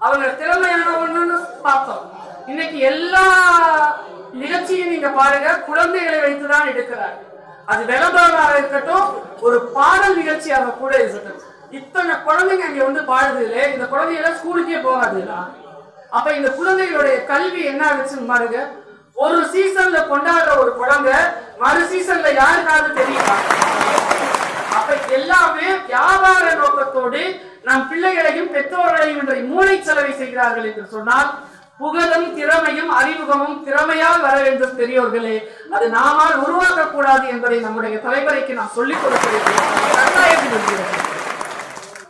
அவங்க திறமையானவன்னு பார்த்தோம். இன்னைக்கு எல்லா நிகழ்ச்சியும் நீங்க பாருங்க, குழந்தைகளை வைத்துதான் எடுக்கிறார். அது விளம்பரமாக இருக்கட்டும், ஒரு பாடல் நிகழ்ச்சியாக கூட இருக்கட்டும். இத்தனை குழந்தைங்க இங்க வந்து பாடுது இல்லை, இந்த குழந்தைகள் ஸ்கூலுக்கே போகாதுல்ல. அப்ப இந்த குழந்தைகளுடைய கல்வி என்ன ஆகுச்சுன்னு பாருங்க. ஒரு சீசன்ல கொண்டாடுற ஒரு குழந்தை மறு சீசன்ல யாருக்காவது தெரியுமா? அப்ப எல்லாமே வியாபார நோக்கத்தோடு நம் பிள்ளைகளையும் பெற்றோர்களையும் இன்றைய மூளை செலவை செய்கிறார்கள் என்று சொன்னால் புகழும் திறமையும் அறிமுகமும் திறமையால் வர வேண்டும் பெரியோர்களே. அது நாமால் உருவாக்க கூடாது என்பதை நம்முடைய தலைமுறைக்கு நான் சொல்லிக் கொடுக்கிறேன்.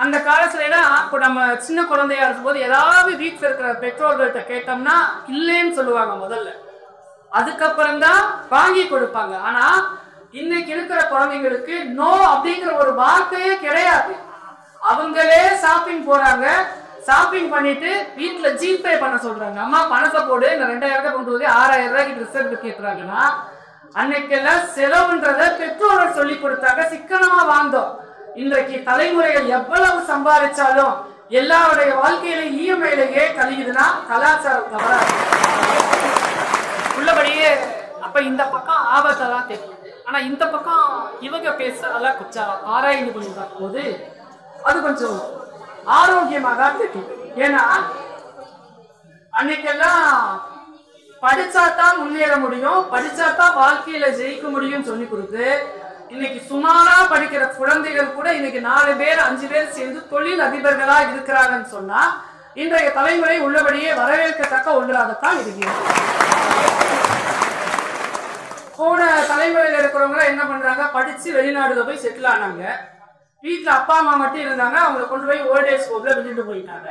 அந்த காலத்துல இப்போ நம்ம சின்ன குழந்தையா இருக்கும்போது ஏதாவது வீட்டில் இருக்கிற பெற்றோர்கள்ட்ட கேட்டோம்னா இல்லைன்னு சொல்லுவாங்க முதல்ல, அதுக்கப்புறம் தான் வாங்கி கொடுப்பாங்க. ஆனா இன்னைக்கு இருக்கிற குழந்தைங்களுக்கு நோ அப்படிங்கிற ஒரு வார்த்தையே கிடையாது. அவங்களே ஷாப்பிங் போறாங்க, ஷாப்பிங் பண்ணிட்டு வீட்டுல ஜிபே பண்ண சொல்றாங்க. அம்மா பணத்தை போடு, நான் 2000 கொண்டு வந்து 6000 ரூபாய்க்கு ட்ரெஸ் எடுத்து கேட்கறாங்கன்னா அன்னைக்கெல்லாம் செலவுன்றத பெற்றோர்கள் சொல்லி கொடுத்தாங்க, சிக்கனமா வாழ்ந்தோம். இன்றைக்கு தலைமுறைகள் எவ்வளவு சம்பாதிச்சாலும் எல்லாருடைய வாழ்க்கையில இஎம்ஐலயே கழியுதுன்னா கலாச்சாரம் தவறாது. உள்ளபடியே அப்ப இந்த பக்கம் ஆபத்தெல்லாம் தெரியும். ஆனா இந்த பக்கம் இவங்க பேசுறதெல்லாம் கொஞ்சம் ஆராய்ந்து பண்ணி பார்க்கும்போது அது கொஞ்சம் ஆரோக்கியமாக தான் தெரியும். ஏன்னா அன்னைக்கெல்லாம் படிச்சாதான் முன்னேற முடியும், படிச்சாதான் வாழ்க்கையில ஜெயிக்க முடியும் சொல்லி கொடுத்து இன்னைக்கு சுமாரா படிக்கிற குழந்தைகள் கூட இன்னைக்கு 4 பேர் 5 பேர் சேர்ந்து தொழில் அதிபர்களா இருக்கிறாங்கன்னு சொன்னா இன்றைய தலைமுறை உள்ளபடியே வரவேற்கத்தக்க ஒன்றாகத்தான் இருக்கிறது. போன தலைமுறையில இருக்கிறவங்க என்ன பண்றாங்க, படிச்சு வெளிநாடுல போய் செட்டில் ஆனாங்க. வீட்டுல அப்பா அம்மா மட்டும் இருந்தாங்க, அவங்களை கொண்டு போய் ஓல்டேஜ் ஹோம்ல விட்டுட்டு போயிட்டாங்க.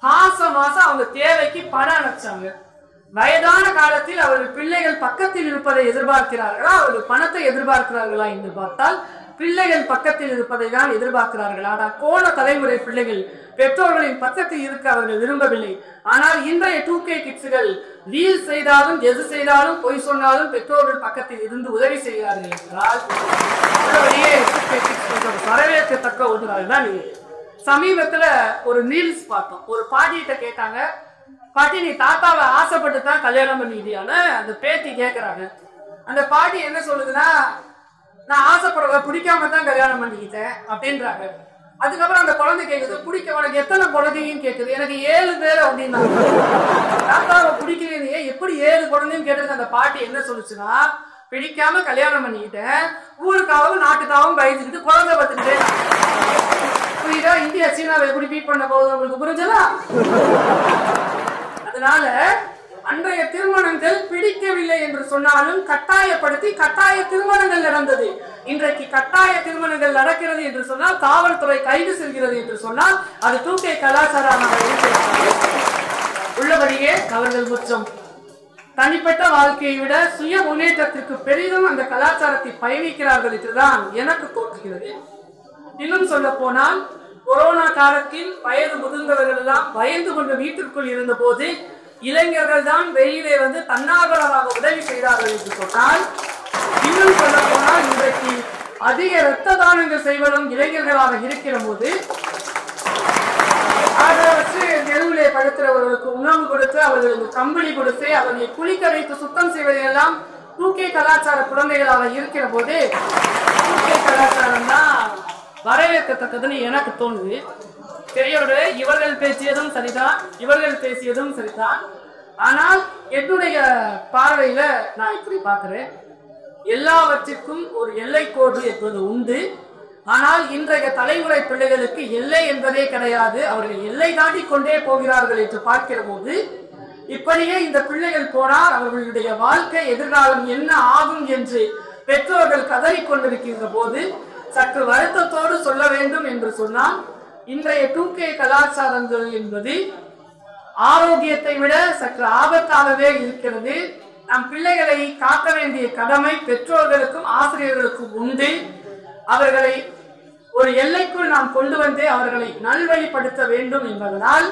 மாசம் அவங்க தேவைக்கு பணம் அனுப்பிச்சாங்க. வயதான காலத்தில் அவர்கள் பிள்ளைகள் பக்கத்தில் இருப்பதை எதிர்பார்க்கிறார்களா, அவர்கள் பணத்தை எதிர்பார்க்கிறார்களா என்று பார்த்தால் பிள்ளைகள் பக்கத்தில் இருப்பதை தான் எதிர்பார்க்கிறார்கள். ஆனால் போன தலைமுறை பிள்ளைகள் பெற்றோர்களின் பக்கத்தில் இருக்க அவர்கள் விரும்பவில்லை. ஆனால் இன்றைய 2K கிட்ஸ்கள் ரீல் செய்தாலும் எது செய்தாலும் பொய் சொன்னாலும் பெற்றோர்கள் பக்கத்தில் இருந்து உதவி செய்கிறார்கள் என்றால் வரவேற்கத்தக்க ஒன்றால்தான். சமீபத்துல ஒரு ரீல்ஸ் பார்த்தோம். ஒரு பாட்டிகிட்ட கேட்டாங்க, பாட்டி நீ தாத்தாவை ஆசைப்பட்டு தான் கல்யாணம் பண்ணிக்கிட்டியான்னு அந்த பேட்டி கேட்கறாங்க. அந்த பாட்டி என்ன சொல்லுதுன்னா, நான் ஆசைப்படுறத பிடிக்காம தான் கல்யாணம் பண்ணிக்கிட்டேன் அப்படின்றாங்க. அதுக்கப்புறம் அந்த குழந்தை கேக்குது, பிடிக்க உனக்கு எத்தனை குழந்தைன்னு கேக்குது. எனக்கு 7 பேர் அப்படின்னா. தாத்தாவை பிடிக்கலையே எப்படி 7 குழந்தைன்னு கேட்டதுக்கு அந்த பாட்டி என்ன சொல்லுச்சுன்னா, பிடிக்காம கல்யாணம் பண்ணிக்கிட்டேன், ஊருக்காகவும் நாட்டுக்காகவும் பயந்துக்கிட்டு குழந்தை பார்த்துக்கிட்டேன். புரியுதா? இந்தியா சீனாவை எப்படி பீட் பண்ண போகுது உங்களுக்கு புரிஞ்சதா? அதனால அன்றைய திருமணங்கள் பிடிக்கவில்லை என்று சொன்னாலும் கட்டாயப்படுத்தி கட்டாய திருமணங்கள் நடந்தது. இன்றைக்கு கட்டாய திருமணங்கள் நடக்கிறது என்று சொன்னால், காவல்துறை கைது செல்கிறது என்று சொன்னால் அது 2K கலாச்சாரமாக உள்ளபடியே அவர்கள் முற்றம் தனிப்பட்ட வாழ்க்கையை விட சுய முன்னேற்றத்திற்கு பெரிதும் அந்த கலாச்சாரத்தை பயணிக்கிறார்கள் என்றுதான் எனக்கு தோற்றுகிறது. இன்னும் சொல்ல போனால் கொரோனா காலத்தில் வயது முதிர்ந்தவர்கள் எல்லாம் பயந்து கொண்டு வீட்டிற்குள் இருந்த போது இளைஞர்கள் தான் வெளியிலே வந்து தன்னார்வலராக உதவி செய்தார்கள் என்று சொன்னால், இன்னும் சொல்ல போனால் இன்றைக்கு அதிக இரத்த தானங்கள் செய்வதும் இளைஞர்களாக இருக்கிற போது அதை வச்சு தெருவிலே படுத்துறவர்களுக்கு உணவு கொடுத்து அவர்களுக்கு கம்பளி கொடுத்து அவர்களை குளிக்க வைத்து சுத்தம் செய்வதையெல்லாம் 2K கலாச்சார குழந்தைகளாக இருக்கிற போது 2K கலாச்சாரம் தான் வரவேற்கத்தக்கதுன்னு எனக்கு தோணுது. பெரியவர்களே, இவர்கள் பேசியதும் சரிதான், இவர்கள் பேசியதும் சரிதான். ஆனால் என்னுடைய பார்வையில நான் இப்படி பார்க்கிறேன், எல்லாவற்றிற்கும் ஒரு எல்லை கோடு என்பது உண்டு. ஆனால் இன்றைய தலைமுறை பிள்ளைகளுக்கு எல்லை என்பதே கிடையாது. அவர்கள் எல்லை தாண்டி கொண்டே போகிறார்கள் என்று பார்க்கிற போது இப்படியே இந்த பிள்ளைகள் போனால் அவர்களுடைய வாழ்க்கை எதிர்காலம் என்ன ஆகும் என்று பெற்றோர்கள் கதறிக்கொண்டிருக்கின்ற போது சற்று வருத்தத்தோடு சொல்ல வேண்டும் என்று சொன்னால், இன்றைய 2K கலாச்சாரங்கள் என்பது ஆரோக்கியத்தை விட சற்று ஆபத்தாகவே இருக்கிறது. நம் பிள்ளைகளை காக்க வேண்டிய கடமை பெற்றோர்களுக்கும் ஆசிரியர்களுக்கும் உண்டு. அவர்களை ஒரு எல்லைக்குள் நாம் கொண்டு வந்து அவர்களை நல்வழிப்படுத்த வேண்டும் என்பதனால்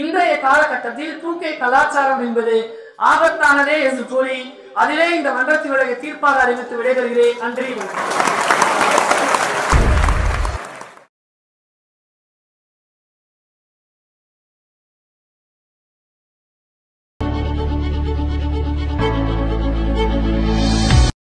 இன்றைய காலகட்டத்தில் 2K கலாச்சாரம் என்பது ஆபத்தானதே என்று கூறி அதிலே இந்த மன்றத்தினுடைய தீர்ப்பாக அறிவித்து விடைபெறுகிறேன். நன்றி.